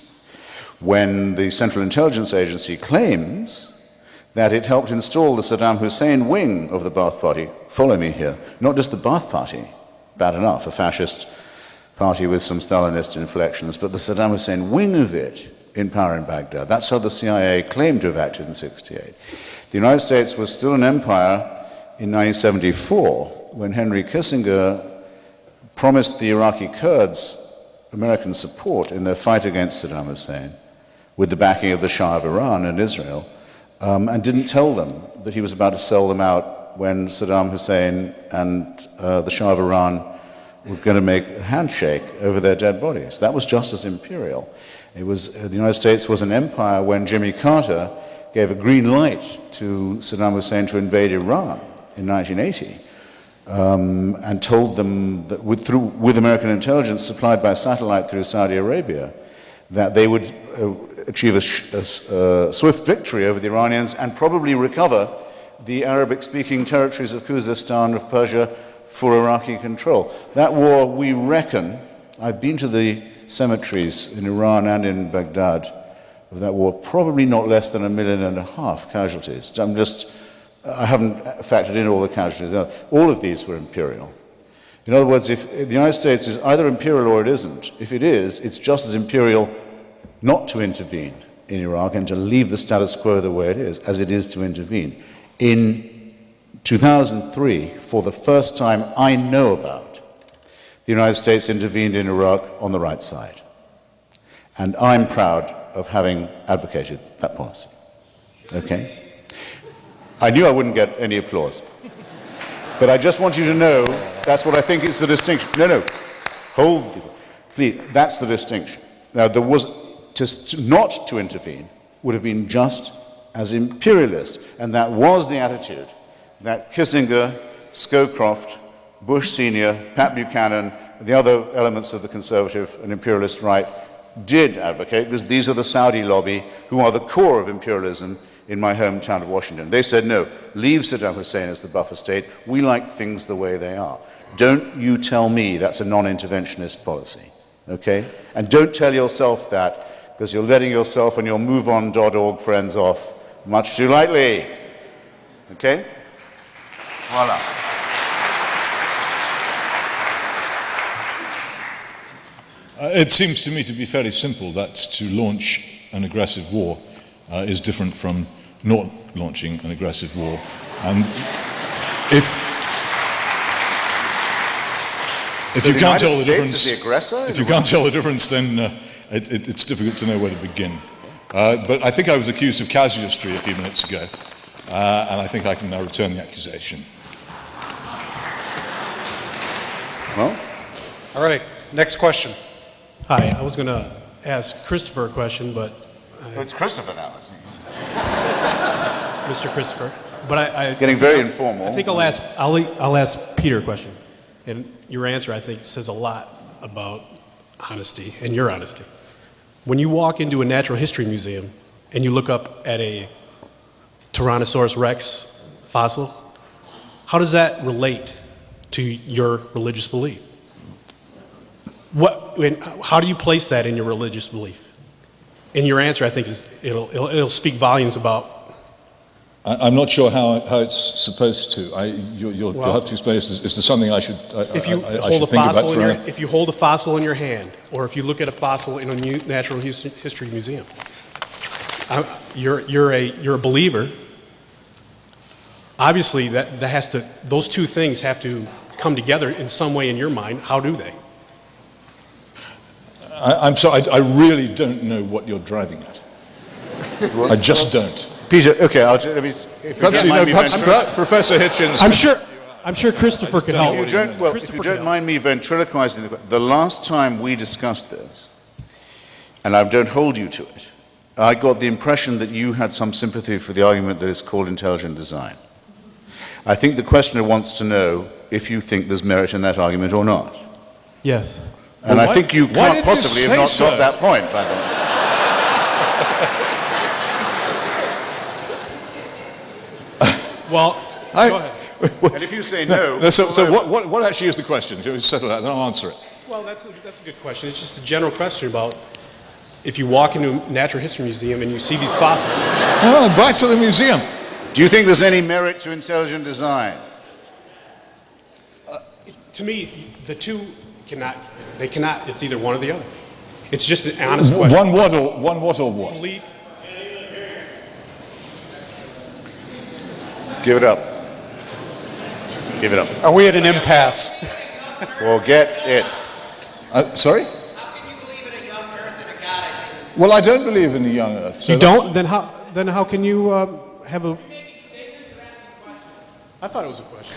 S3: when the Central Intelligence Agency claims that it helped install the Saddam Hussein wing of the Ba'ath Party. Follow me here. Not just the Ba'ath Party, bad enough, a fascist party with some Stalinist inflections, but the Saddam Hussein wing of it in power in Baghdad. That's how the CIA claimed to have acted in 1968. The United States was still an empire in 1974 when Henry Kissinger promised the Iraqi Kurds American support in their fight against Saddam Hussein with the backing of the Shah of Iran and Israel, and didn't tell them that he was about to sell them out when Saddam Hussein and the Shah of Iran were going to make a handshake over their dead bodies. That was just as imperial. It was, the United States was an empire when Jimmy Carter gave a green light to Saddam Hussein to invade Iran in 1980, and told them that with American intelligence supplied by satellite through Saudi Arabia, that they would achieve a swift victory over the Iranians and probably recover the Arabic-speaking territories of Khuzestan, of Persia, for Iraqi control. That war, we reckon, I've been to the cemeteries in Iran and in Baghdad of that war, probably not less than 1.5 million casualties. I haven't factored in all the casualties. All of these were imperial. In other words, if the United States is either imperial or it isn't, if it is, it's just as imperial not to intervene in Iraq and to leave the status quo the way it is, as it is to intervene. In 2003, for the first time I know about, the United States intervened in Iraq on the right side. And I'm proud of having advocated that policy. Okay? I knew I wouldn't get any applause. But I just want you to know that's what I think is the distinction. No, hold, people. Please, that's the distinction. Now, not to intervene would have been just as imperialist, and that was the attitude that Kissinger, Scowcroft, Bush Sr., Pat Buchanan, the other elements of the conservative and imperialist right did advocate, because these are the Saudi lobby who are the core of imperialism in my hometown of Washington. They said, no, leave Saddam Hussein as the buffer state. We like things the way they are. Don't you tell me that's a non-interventionist policy, okay? And don't tell yourself that, because you're letting yourself and your MoveOn.org friends off much too lightly, okay? Voila.
S2: It seems to me to be fairly simple that to launch an aggressive war is different from not launching an aggressive war. And if you can't tell the difference, if you can't tell the difference, then it's difficult to know where to begin. But I think I was accused of casuistry a few minutes ago, and I think I can now return the accusation.
S3: Well,
S1: All right, next question.
S9: Hi, I was going to ask Christopher a question, but
S3: it's Christopher now, isn't he?
S9: Mr. Christopher. But I
S3: Getting very informal.
S9: I think I'll ask Peter a question, and your answer I think says a lot about honesty and your honesty. When you walk into a natural history museum and you look up at a Tyrannosaurus rex fossil, how does that relate to your religious belief? How do you place that in your religious belief? And your answer, I think, is it'll speak volumes about.
S2: I'm not sure how it's supposed to. You'll have to explain. Is there something I should think about?
S9: If you hold a fossil in your hand, or if you look at a fossil in a natural history museum, you're a believer. Obviously, those two things have to come together in some way in your mind. How do they?
S2: I'm sorry. I really don't know what you're driving at. I just don't.
S3: Peter, okay,
S2: perhaps Professor Hitchens.
S9: I'm sure Christopher can help.
S3: If you don't mind me ventriloquizing, the last time we discussed this, and I don't hold you to it, I got the impression that you had some sympathy for the argument that is called intelligent design. I think the questioner wants to know if you think there's merit in that argument or not.
S9: Yes.
S3: And I think you can't possibly have not got that point, by the way.
S9: Well, go ahead.
S3: And if you say no...
S2: So what actually is the question? Can we settle that, then I'll answer it.
S9: Well, that's a good question. It's just a general question about if you walk into a natural history museum and you see these fossils.
S2: Oh, back to the museum.
S3: Do you think there's any merit to intelligent design?
S9: To me, the two cannot, it's either one or the other. It's just an honest question.
S2: One what or what?
S9: Belief.
S3: Give it up. Give it up.
S1: Are we at an impasse?
S3: Forget it.
S2: Sorry?
S10: How can you believe in a young earth and a God? I think
S2: Well, I don't believe in the young earth. So
S9: you don't? Then how can you have a... I thought it was a question.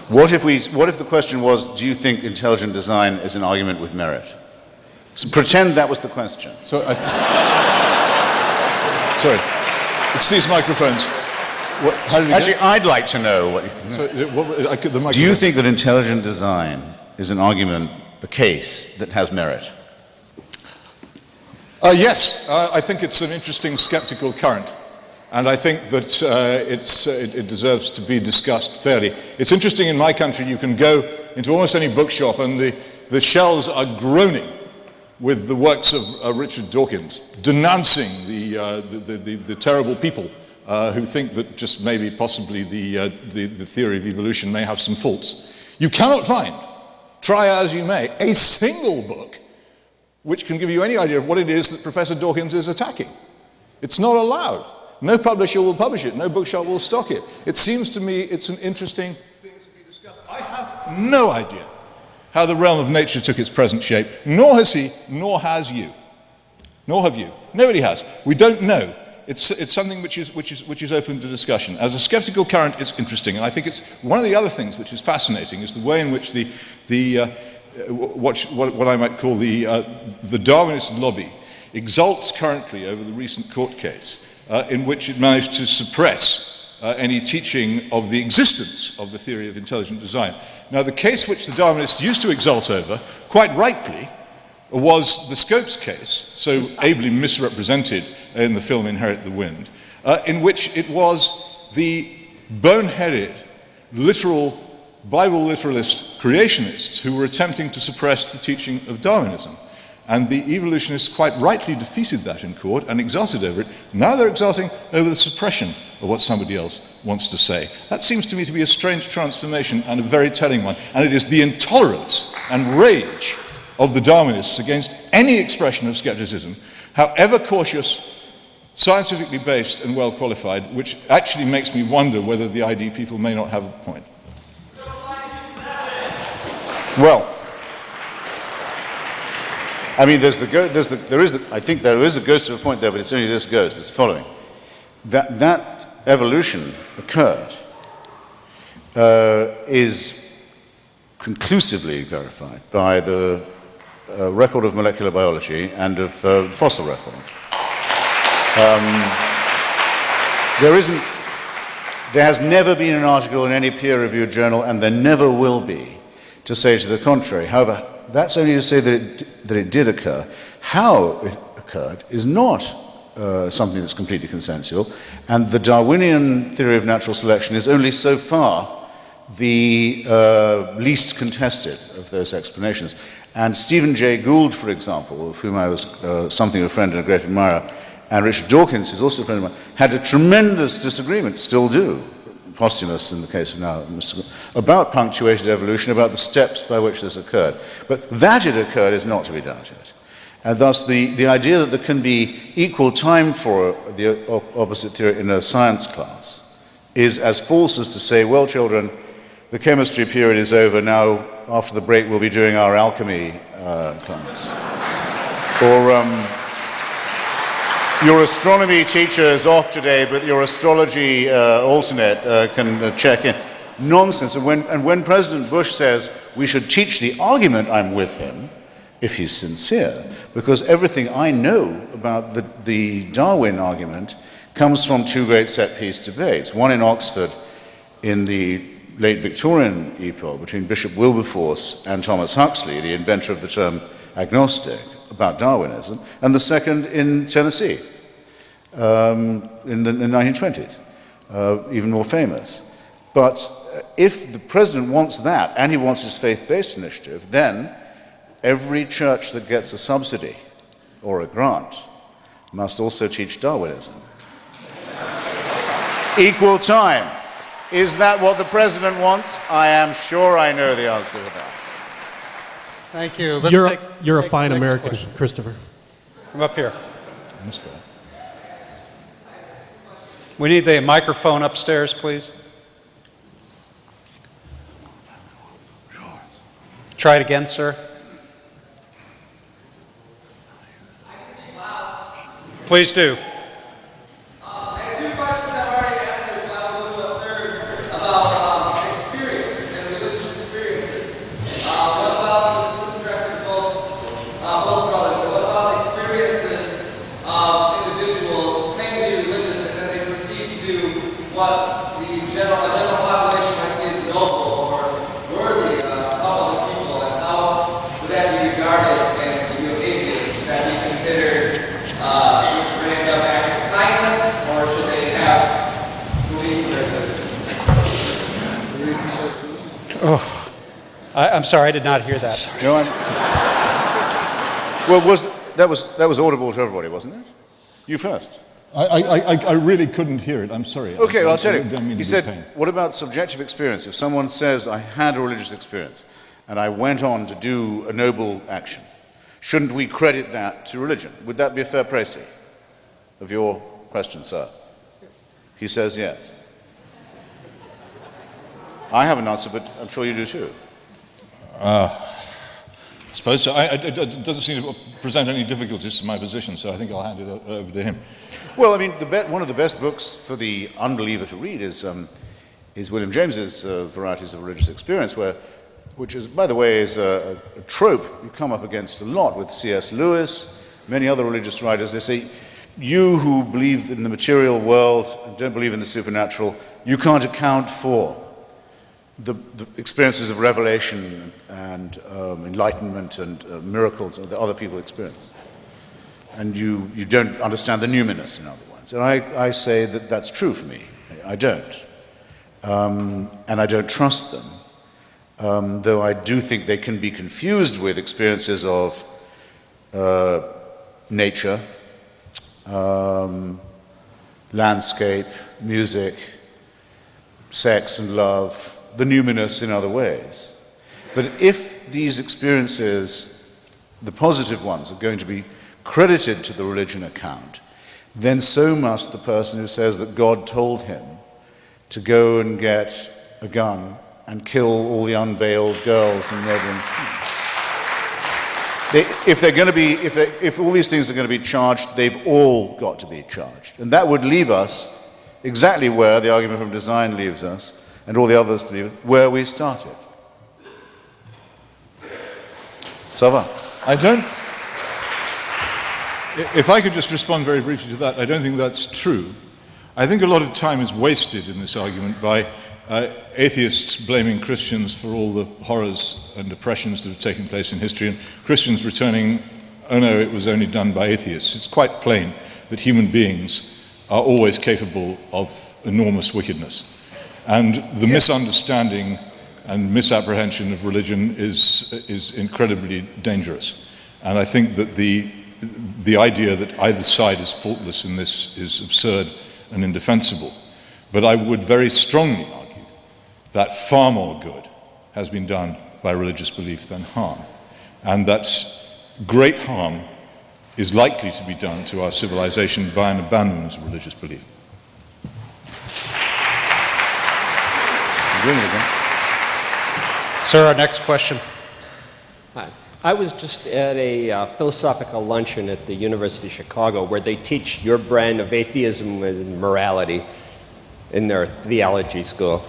S3: What if the question was, do you think intelligent design is an argument with merit? So pretend that was the question.
S2: Sorry, it's these microphones.
S3: Actually, I'd like to know what you think. Do you think that intelligent design is an argument, a case that has merit?
S2: Yes, I think it's an interesting skeptical current. And I think that it deserves to be discussed fairly. It's interesting in my country, you can go into almost any bookshop and the shelves are groaning with the works of Richard Dawkins, denouncing the terrible people who think that just maybe possibly the theory of evolution may have some faults. You cannot find, try as you may, a single book which can give you any idea of what it is that Professor Dawkins is attacking. It's not allowed. No publisher will publish it. No bookshop will stock it. It seems to me it's an interesting thing to be discussed. I have no idea how the realm of nature took its present shape, nor has he, nor has you. Nor have you. Nobody has. We don't know. It's something which is open to discussion. As a skeptical current, it's interesting, and I think it's one of the other things which is fascinating is the way in which what I might call the Darwinist lobby exults currently over the recent court case in which it managed to suppress any teaching of the existence of the theory of intelligent design. Now, the case which the Darwinists used to exult over, quite rightly, was the Scopes case, so ably misrepresented in the film Inherit the Wind, in which it was the boneheaded, literal, Bible literalist creationists who were attempting to suppress the teaching of Darwinism. And the evolutionists quite rightly defeated that in court and exulted over it. Now they're exulting over the suppression of what somebody else wants to say. That seems to me to be a strange transformation and a very telling one. And it is the intolerance and rage of the Darwinists against any expression of skepticism, however cautious, scientifically based and well qualified, which actually makes me wonder whether the ID people may not have a point.
S3: Well, I mean, I think there is a ghost of a point there, but it's only this ghost. It's the following. That evolution occurred is conclusively verified by the record of molecular biology and of fossil record. There has never been an article in any peer-reviewed journal, and there never will be, to say to the contrary. However, that's only to say that it did occur. How it occurred is not something that's completely consensual. And the Darwinian theory of natural selection is only so far the least contested of those explanations. And Stephen Jay Gould, for example, of whom I was something of a friend and a great admirer, and Richard Dawkins, who's also a friend of mine, had a tremendous disagreement, still do, posthumous in the case of now, about punctuated evolution, about the steps by which this occurred. But that it occurred is not to be doubted. And thus the idea that there can be equal time for the opposite theory in a science class is as false as to say, well, children, the chemistry period is over, now after the break we'll be doing our alchemy class. Or your astronomy teacher is off today, but your astrology alternate can check in. Nonsense. And when President Bush says we should teach the argument, I'm with him, if he's sincere, because everything I know about the Darwin argument comes from two great set-piece debates, one in Oxford in the late Victorian epoch between Bishop Wilberforce and Thomas Huxley, the inventor of the term agnostic, about Darwinism, and the second in Tennessee in the 1920s, even more famous. But if the president wants that, and he wants his faith-based initiative, then every church that gets a subsidy or a grant must also teach Darwinism. Equal time. Is that what the president wants? I am sure I know the answer to that.
S1: Thank you.
S9: You're a
S1: take
S9: fine
S1: the next
S9: American,
S1: question.
S9: Christopher.
S1: Come up here. We need the microphone upstairs, please. Try it again, sir. Please do. Oh, I'm sorry, I did not hear that.
S3: No, well, that was audible to everybody, wasn't it? You first.
S2: I really couldn't hear it. I'm sorry.
S3: Okay, well, I'll tell you.
S2: He
S3: He said, what about subjective experience? If someone says, I had a religious experience and I went on to do a noble action, shouldn't we credit that to religion? Would that be a fair précis of your question, sir? He says yes. I have an answer, but I'm sure you do too.
S2: I suppose so. It doesn't seem to present any difficulties to my position, so I think I'll hand it over to him.
S3: Well, I mean, one of the best books for the unbeliever to read is William James's Varieties of Religious Experience, which is, by the way, is a trope you come up against a lot with C.S. Lewis, many other religious writers. They say, you who believe in the material world and don't believe in the supernatural, you can't account for the experiences of revelation and enlightenment and miracles that other people experience. And you don't understand the numinous, in other words. And I say that that's true for me. I don't. And I don't trust them, though I do think they can be confused with experiences of nature, landscape, music, sex and love, the numinous in other ways. But if these experiences, the positive ones, are going to be credited to the religion account, then so must the person who says that God told him to go and get a gun and kill all the unveiled girls in Redlands. If all these things are going to be charged, they've all got to be charged. And that would leave us exactly where the argument from design leaves us, and all the others leave where we started. Ça va?
S2: If I could just respond very briefly to that, I don't think that's true. I think a lot of time is wasted in this argument by atheists blaming Christians for all the horrors and oppressions that have taken place in history, and Christians returning, oh no, it was only done by atheists. It's quite plain that human beings are always capable of enormous wickedness. And the misunderstanding and misapprehension of religion is incredibly dangerous. And I think that the idea that either side is faultless in this is absurd and indefensible. But I would very strongly argue that far more good has been done by religious belief than harm, and that great harm is likely to be done to our civilization by an abandonment of religious belief.
S1: Sir, our next question.
S10: Hi. I was just at a philosophical luncheon at the University of Chicago where they teach your brand of atheism and morality in their theology school.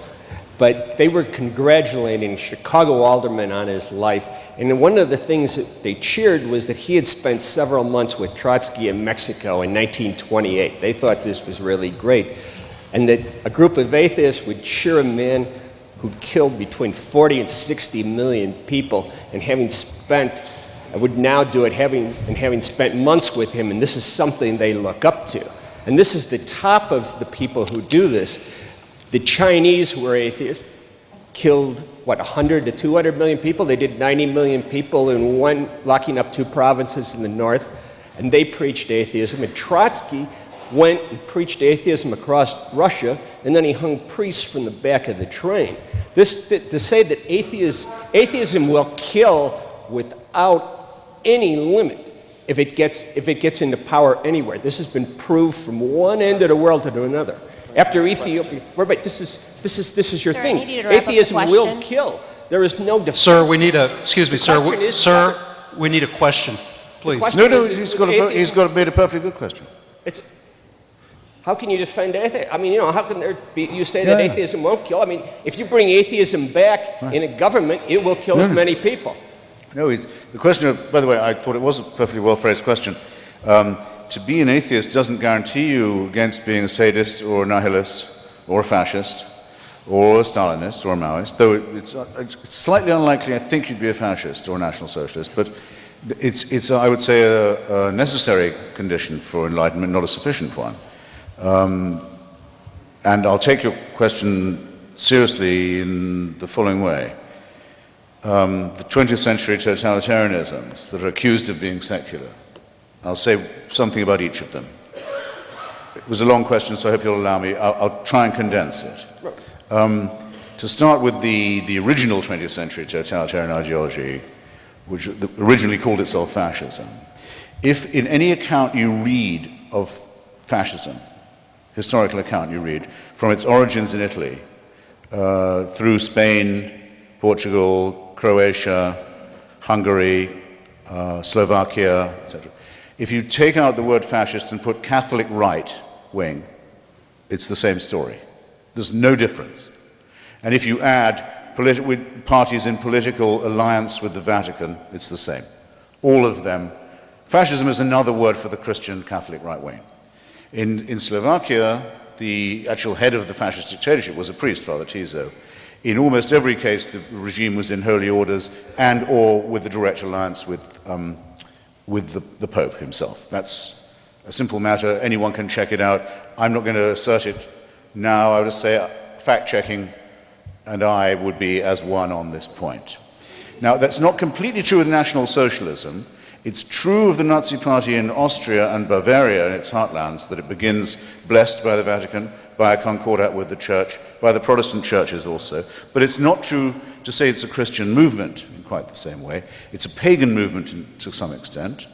S10: But they were congratulating Chicago alderman on his life. And one of the things that they cheered was that he had spent several months with Trotsky in Mexico in 1928. They thought this was really great. And that a group of atheists would cheer a man who killed between 40 and 60 million people, and would now do it having spent months with him, and this is something they look up to. And this is the top of the people who do this. The Chinese, who are atheists, killed, 100 to 200 million people? They did 90 million people in locking up 2 provinces in the north, and they preached atheism. And Trotsky went and preached atheism across Russia, and then he hung priests from the back of the train. To say that atheism will kill without any limit if it gets into power anywhere. This has been proved from one end of the world to another. After Ethiopia, this is your
S4: Sir, I
S10: thing.
S4: need you to wrap up the
S10: Atheism will
S4: question.
S10: kill. There is no defense.
S1: Sir, we need a, excuse me, sir,
S10: question is-
S1: sir, we need a question, please.
S10: question-
S3: No,
S10: Atheism-
S3: he's made a perfectly good question.
S10: How can you defend atheism? I mean, how can there be, you say that atheism won't kill? I mean, if you bring atheism back in a government, it will kill as many people.
S3: No, the question, by the way, I thought it was a perfectly well-phrased question. To be an atheist doesn't guarantee you against being a sadist or a nihilist or a fascist or a Stalinist or a Maoist, though it's slightly unlikely I think you'd be a fascist or a National Socialist, but it's I would say, a necessary condition for enlightenment, not a sufficient one. And I'll take your question seriously in the following way. The 20th century totalitarianisms that are accused of being secular, I'll say something about each of them. It was a long question, so I hope you'll allow me. I'll try and condense it. To start with the original 20th century totalitarian ideology, which originally called itself fascism. If in any account you read of fascism, historical account you read, from its origins in Italy, through Spain, Portugal, Croatia, Hungary, Slovakia, etc. If you take out the word fascist and put Catholic right wing, it's the same story. There's no difference. And if you add parties in political alliance with the Vatican, it's the same. All of them. Fascism is another word for the Christian Catholic right wing. In Slovakia, the actual head of the fascist dictatorship was a priest, Father Tiso. In almost every case, the regime was in holy orders and or with the direct alliance with the Pope himself. That's a simple matter. Anyone can check it out. I'm not going to assert it now. I would just say fact-checking, and I would be as one on this point. Now, that's not completely true with National Socialism. It's true of the Nazi Party in Austria and Bavaria in its heartlands that it begins blessed by the Vatican, by a concordat with the Church, by the Protestant churches also. But it's not true to say it's a Christian movement in quite the same way. It's a pagan movement to some extent.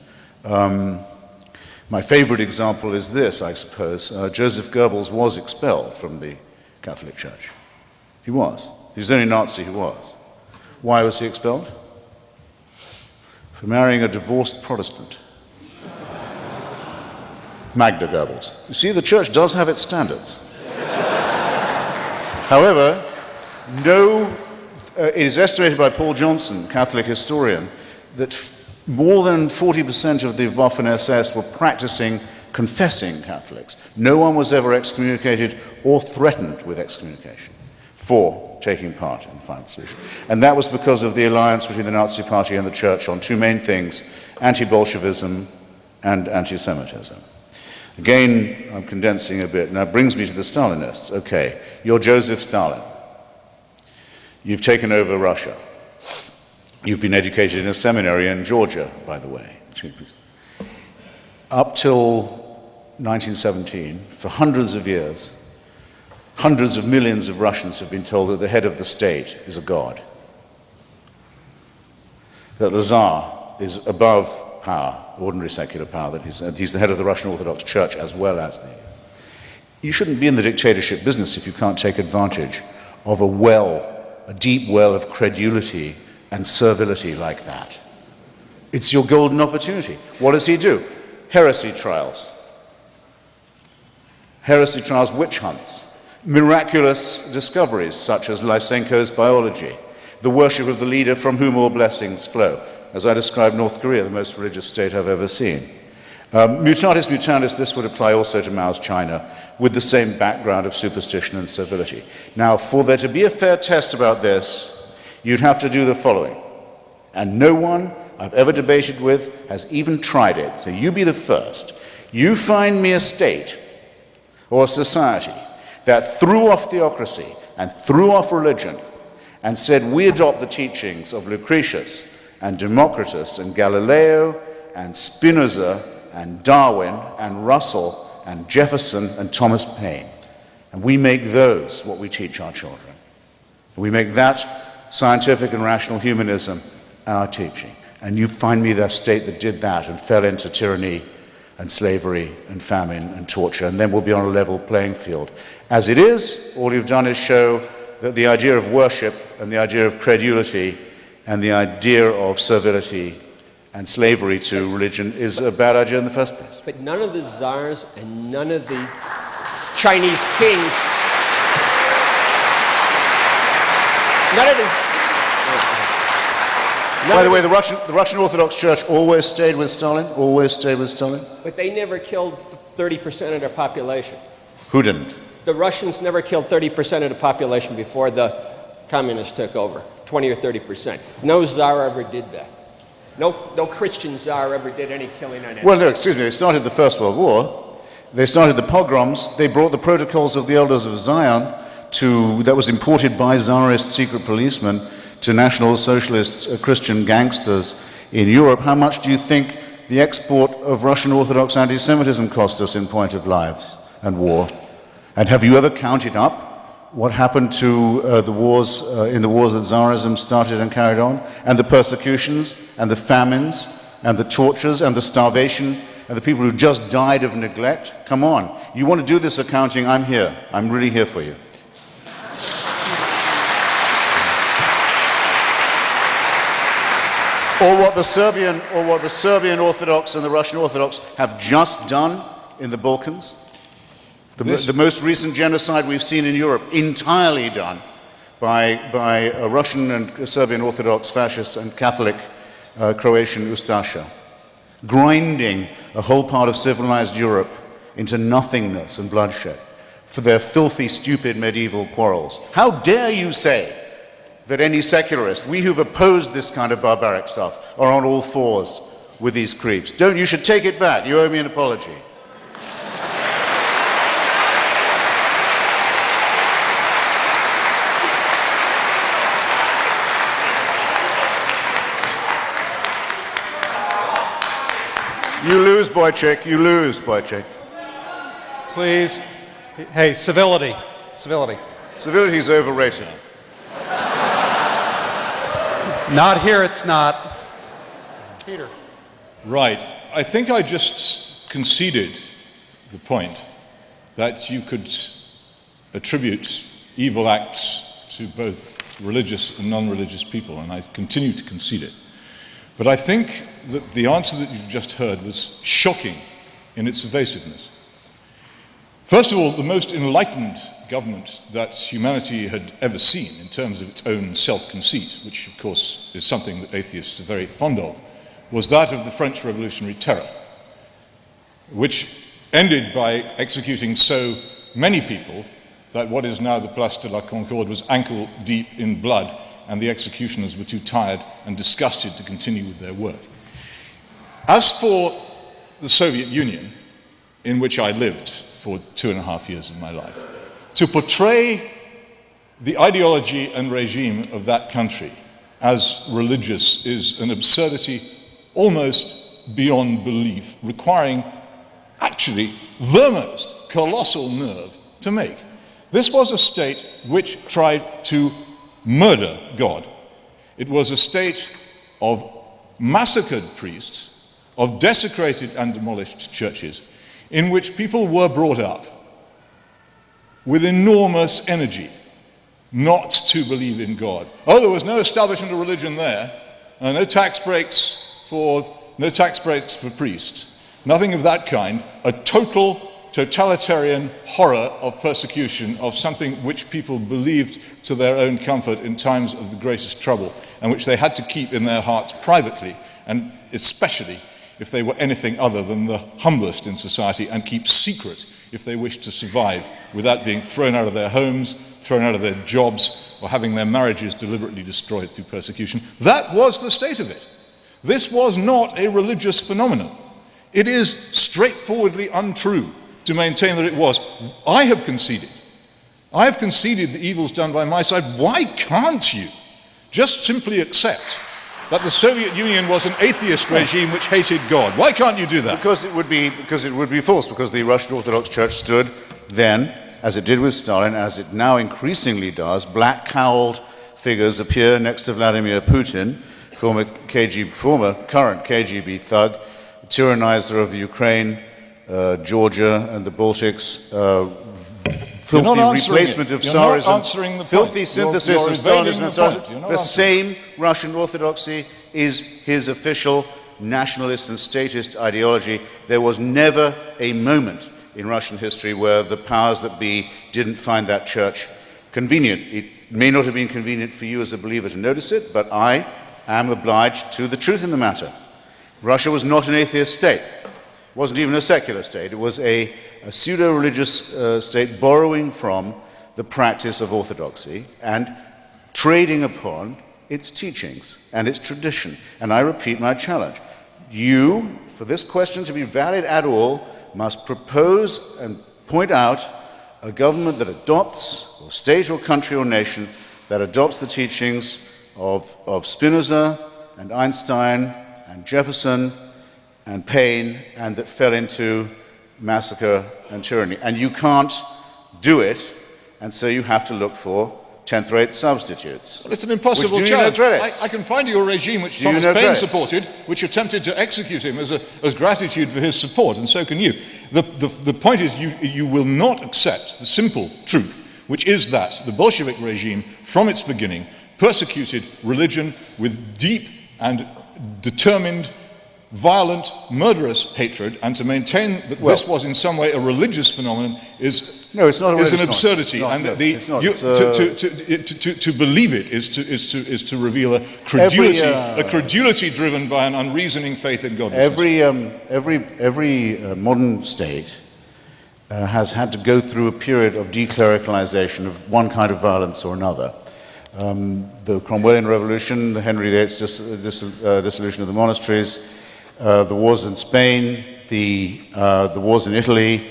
S3: My favorite example is this, I suppose. Joseph Goebbels was expelled from the Catholic Church. He was. He was the only Nazi who was. Why was he expelled? For marrying a divorced Protestant. Magda Goebbels. You see, the church does have its standards. However, it is estimated by Paul Johnson, Catholic historian, that more than 40% of the Waffen-SS were practicing, confessing Catholics. No one was ever excommunicated or threatened with excommunication for taking part in the final solution. And that was because of the alliance between the Nazi Party and the Church on two main things, anti-Bolshevism and anti-Semitism. Again, I'm condensing a bit, and that brings me to the Stalinists. Okay, you're Joseph Stalin. You've taken over Russia. You've been educated in a seminary in Georgia, by the way. Up till 1917, for hundreds of years, hundreds of millions of Russians have been told that the head of the state is a god, that the Tsar is above power, ordinary secular power, that he's the head of the Russian Orthodox Church as well as the... You shouldn't be in the dictatorship business if you can't take advantage of a deep well of credulity and servility like that. It's your golden opportunity. What does he do? Heresy trials. Heresy trials, witch hunts, miraculous discoveries such as Lysenko's biology, the worship of the leader from whom all blessings flow. As I described North Korea, the most religious state I've ever seen. Mutatis mutandis, this would apply also to Mao's China, with the same background of superstition and servility. Now, for there to be a fair test about this, you'd have to do the following. And no one I've ever debated with has even tried it, so you be the first. You find me a state or a society that threw off theocracy and threw off religion and said we adopt the teachings of Lucretius and Democritus and Galileo and Spinoza and Darwin and Russell and Jefferson and Thomas Paine. And we make those what we teach our children. We make that scientific and rational humanism our teaching. And you find me that state that did that and fell into tyranny and slavery and famine and torture, and then we'll be on a level playing field. As it is, all you've done is show that the idea of worship and the idea of credulity and the idea of servility and slavery to religion is a bad idea in the first place.
S10: But none of the czars and none of the Chinese kings, none of this...
S3: By the way, the Russian Orthodox Church always stayed with Stalin, always stayed with Stalin.
S10: But they never killed 30% of their population.
S3: Who didn't?
S10: The Russians never killed 30% of the population before the communists took over, 20 or 30%. No czar ever did that. No Christian czar ever did any killing on anyone.
S3: Well, no, excuse me, they started the First World War. They started the pogroms. They brought the protocols of the Elders of Zion that was imported by Tsarist secret policemen to National Socialist Christian gangsters in Europe. How much do you think the export of Russian Orthodox anti-Semitism cost us in point of lives and war? And have you ever counted up what happened to the wars that Tsarism started and carried on, and the persecutions, and the famines, and the tortures, and the starvation, and the people who just died of neglect? Come on. You want to do this accounting? I'm here. I'm really here for you. Or what the Serbian Orthodox and the Russian Orthodox have just done in the Balkans. The most recent genocide we've seen in Europe, entirely done by Russian and Serbian Orthodox fascists and Catholic Croatian Ustasha, grinding a whole part of civilized Europe into nothingness and bloodshed for their filthy, stupid medieval quarrels. How dare you say that any secularist, we who've opposed this kind of barbaric stuff, are on all fours with these creeps? You should take it back. You owe me an apology. You lose, boy chick. You lose, boy chick.
S1: Please. Hey, civility. Civility.
S3: Civility's overrated.
S1: Not here, it's not. Peter.
S2: Right. I think I just conceded the point that you could attribute evil acts to both religious and non-religious people, and I continue to concede it. But I think that the answer that you've just heard was shocking in its evasiveness. First of all, the most enlightened government that humanity had ever seen in terms of its own self-conceit, which of course is something that atheists are very fond of, was that of the French Revolutionary Terror, which ended by executing so many people that what is now the Place de la Concorde was ankle deep in blood, and the executioners were too tired and disgusted to continue with their work. As for the Soviet Union, in which I lived for 2.5 years of my life. To portray the ideology and regime of that country as religious is an absurdity almost beyond belief, requiring actually the most colossal nerve to make. This was a state which tried to murder God. It was a state of massacred priests, of desecrated and demolished churches, in which people were brought up with enormous energy not to believe in God. Oh, there was no establishment of religion there, no tax breaks for priests, nothing of that kind. A totalitarian horror of persecution of something which people believed to their own comfort in times of the greatest trouble, and which they had to keep in their hearts privately, and especially if they were anything other than the humblest in society, and keep secret if they wished to survive without being thrown out of their homes, thrown out of their jobs, or having their marriages deliberately destroyed through persecution. That was the state of it. This was not a religious phenomenon. It is straightforwardly untrue to maintain that it was. I have conceded the evils done by my side. Why can't you just simply accept that the Soviet Union was an atheist regime which hated God? Why can't you do that?
S3: Because it would be false, because the Russian Orthodox Church stood then, as it did with Stalin, as it now increasingly does. Black-cowled figures appear next to Vladimir Putin, former current KGB thug, tyrannizer of the Ukraine, Georgia and the Baltics, filthy replacement of Tsarism, filthy synthesis of Stalinism. The same Russian Orthodoxy is his official nationalist and statist ideology. There was never a moment in Russian history where the powers that be didn't find that church convenient. It may not have been convenient for you as a believer to notice it, but I am obliged to the truth in the matter. Russia was not an atheist state. It wasn't even a secular state. It was a pseudo-religious state borrowing from the practice of orthodoxy and trading upon its teachings and its tradition. And I repeat my challenge. You, for this question to be valid at all, must propose and point out a government that adopts, or state or country or nation, that adopts the teachings of Spinoza and Einstein and Jefferson and Paine, and that fell into massacre and tyranny. And you can't do it, and so you have to look for 10th-rate substitutes.
S2: Well, it's an impossible challenge. I can find you a regime which Thomas Paine supported, which attempted to execute him as gratitude for his support, and so can you. The point is you will not accept the simple truth, which is that the Bolshevik regime, from its beginning, persecuted religion with deep and determined, violent, murderous hatred, and to maintain that this was in some way a religious phenomenon is an absurdity. To believe it is to reveal a credulity driven by an unreasoning faith in God.
S3: Every modern state has had to go through a period of declericalization of one kind of violence or another. The Cromwellian Revolution, the Henry VIII's dissolution of the monasteries, the wars in Spain, the wars in Italy,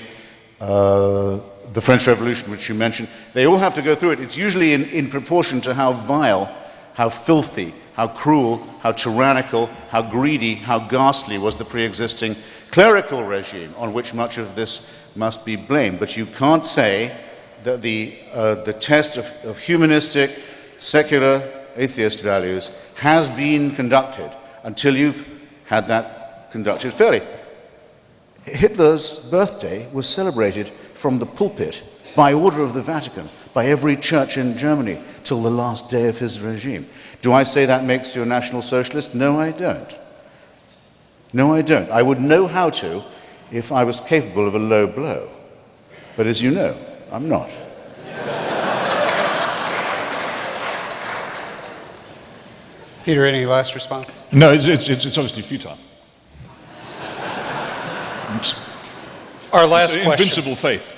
S3: the French Revolution, which you mentioned, they all have to go through it. It's usually in proportion to how vile, how filthy, how cruel, how tyrannical, how greedy, how ghastly was the pre-existing clerical regime on which much of this must be blamed. But you can't say that the test of humanistic, secular, atheist values has been conducted until you've had that conducted fairly. Hitler's birthday was celebrated from the pulpit by order of the Vatican, by every church in Germany, till the last day of his regime. Do I say that makes you a National Socialist? No, I don't. No, I don't. I would know how to if I was capable of a low blow. But as you know, I'm not.
S1: Peter, any last response?
S2: No, it's obviously futile.
S1: Our last question.
S2: Invincible faith.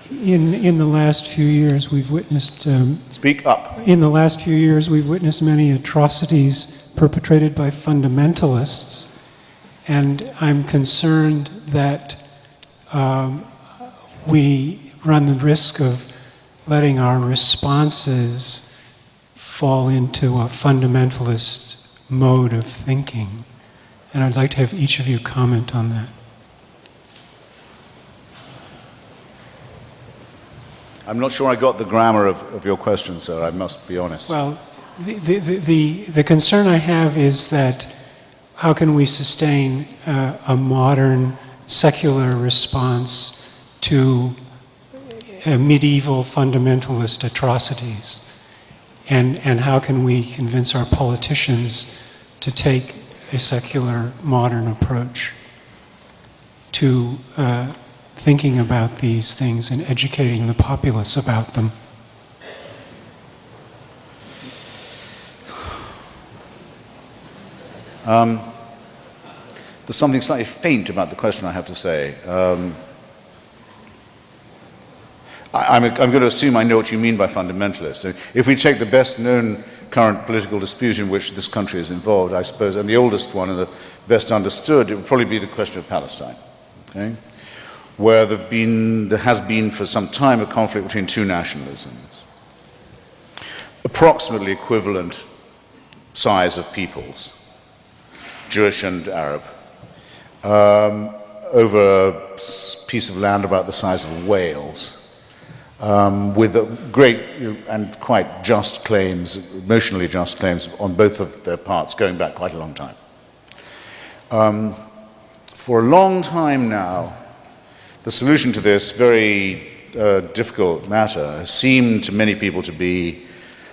S11: In the last few years, we've witnessed...
S3: Speak up.
S11: In the last few years, we've witnessed many atrocities perpetrated by fundamentalists. And I'm concerned that we run the risk of letting our responses fall into a fundamentalist mode of thinking. And I'd like to have each of you comment on that.
S3: I'm not sure I got the grammar of your question, sir, I must be honest.
S11: Well, the concern I have is that how can we sustain a modern secular response to medieval fundamentalist atrocities? And how can we convince our politicians to take a secular modern approach to thinking about these things and educating the populace about them?
S3: There's something slightly faint about the question, I have to say. I'm going to assume I know what you mean by fundamentalist. If we take the best known current political dispute in which this country is involved, I suppose, and the oldest one and the best understood, it would probably be the question of Palestine, okay? Where there has been for some time a conflict between two nationalisms, approximately equivalent size of peoples, Jewish and Arab, over a piece of land about the size of Wales, with great and quite just claims, emotionally just claims on both of their parts going back quite a long time. For a long time now, the solution to this very difficult matter has seemed to many people to be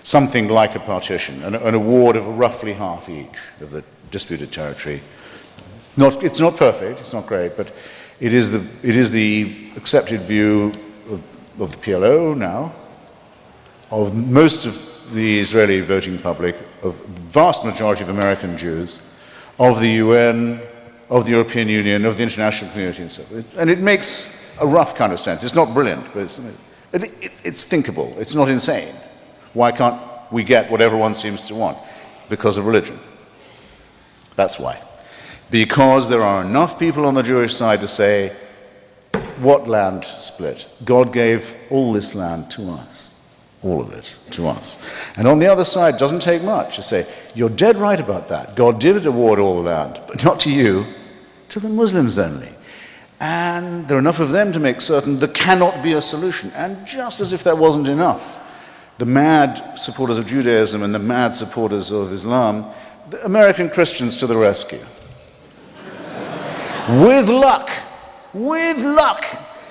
S3: something like a partition, an award of roughly half each of the disputed territory. It's not perfect, it's not great, but it is the accepted view of the PLO now, of most of the Israeli voting public, of the vast majority of American Jews, of the UN, of the European Union, of the international community and so forth. And it makes a rough kind of sense. It's not brilliant, but it's thinkable. It's not insane. Why can't we get what everyone seems to want? Because of religion. That's why. Because there are enough people on the Jewish side to say, what land split? God gave all this land to us. All of it to us. And on the other side, it doesn't take much to say, you're dead right about that. God did award all the land, but not to you, to the Muslims only. And there are enough of them to make certain there cannot be a solution. And just as if that wasn't enough, the mad supporters of Judaism and the mad supporters of Islam, the American Christians to the rescue. With luck,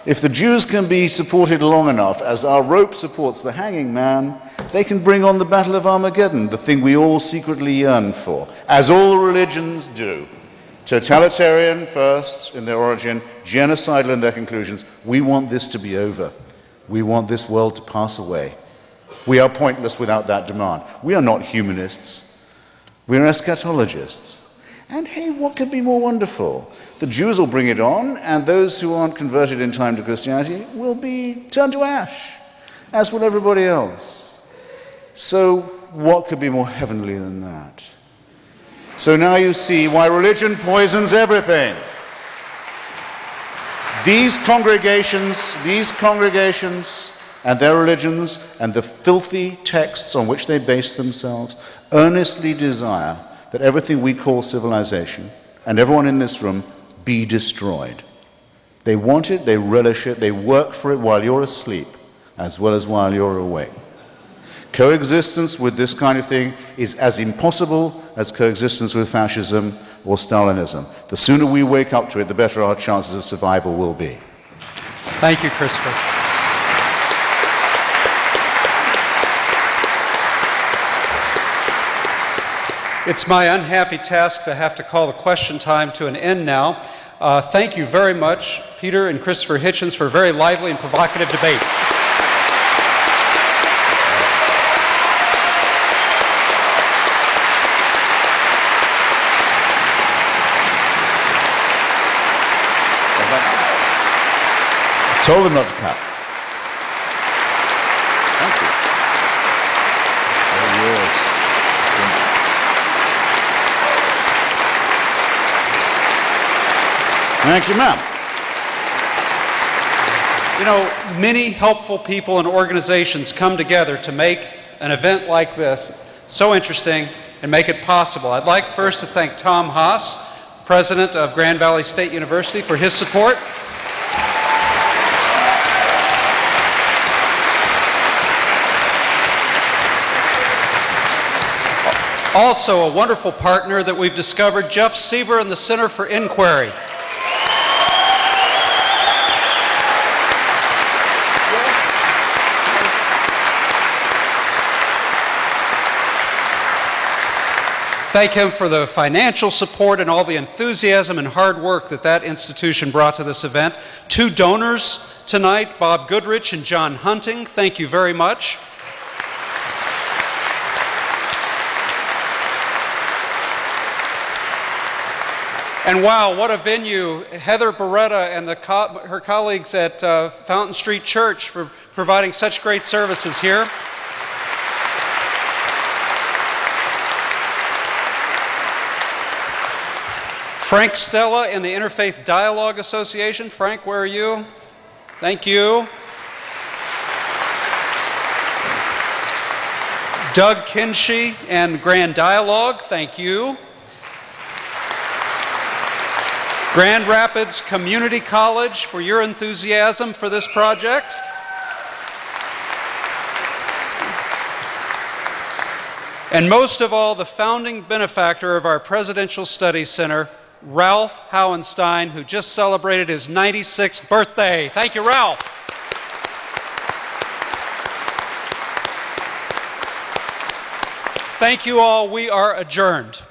S3: if the Jews can be supported long enough, as our rope supports the hanging man, they can bring on the Battle of Armageddon, the thing we all secretly yearn for, as all religions do. Totalitarian first in their origin, genocidal in their conclusions. We want this to be over. We want this world to pass away. We are pointless without that demand. We are not humanists. We are eschatologists. And hey, what could be more wonderful? The Jews will bring it on, and those who aren't converted in time to Christianity will be turned to ash, as will everybody else. So what could be more heavenly than that? So now you see why religion poisons everything. These congregations and their religions and the filthy texts on which they base themselves earnestly desire that everything we call civilization, and everyone in this room, be destroyed. They want it, they relish it, they work for it while you're asleep, as well as while you're awake. Coexistence with this kind of thing is as impossible as coexistence with fascism or Stalinism. The sooner we wake up to it, the better our chances of survival will be.
S1: Thank you, Christopher. It's my unhappy task to have to call the question time to an end now. Thank you very much, Peter and Christopher Hitchens, for a very lively and provocative debate.
S3: I told them not to clap. Thank you. All yours. Thank you, ma'am.
S1: You know, many helpful people and organizations come together to make an event like this so interesting and make it possible. I'd like first to thank Tom Haas, president of Grand Valley State University, for his support. Also, a wonderful partner that we've discovered, Jeff Sieber and the Center for Inquiry. Thank him for the financial support and all the enthusiasm and hard work that that institution brought to this event. 2 donors tonight, Bob Goodrich and John Hunting. Thank you very much. And wow, what a venue. Heather Beretta and her colleagues at Fountain Street Church for providing such great services here. Frank Stella and the Interfaith Dialogue Association. Frank, where are you? Thank you. Doug Kinsey and Grand Dialogue. Thank you. Grand Rapids Community College for your enthusiasm for this project. And most of all, the founding benefactor of our Presidential Studies Center, Ralph Hauenstein, who just celebrated his 96th birthday. Thank you, Ralph. Thank you all. We are adjourned.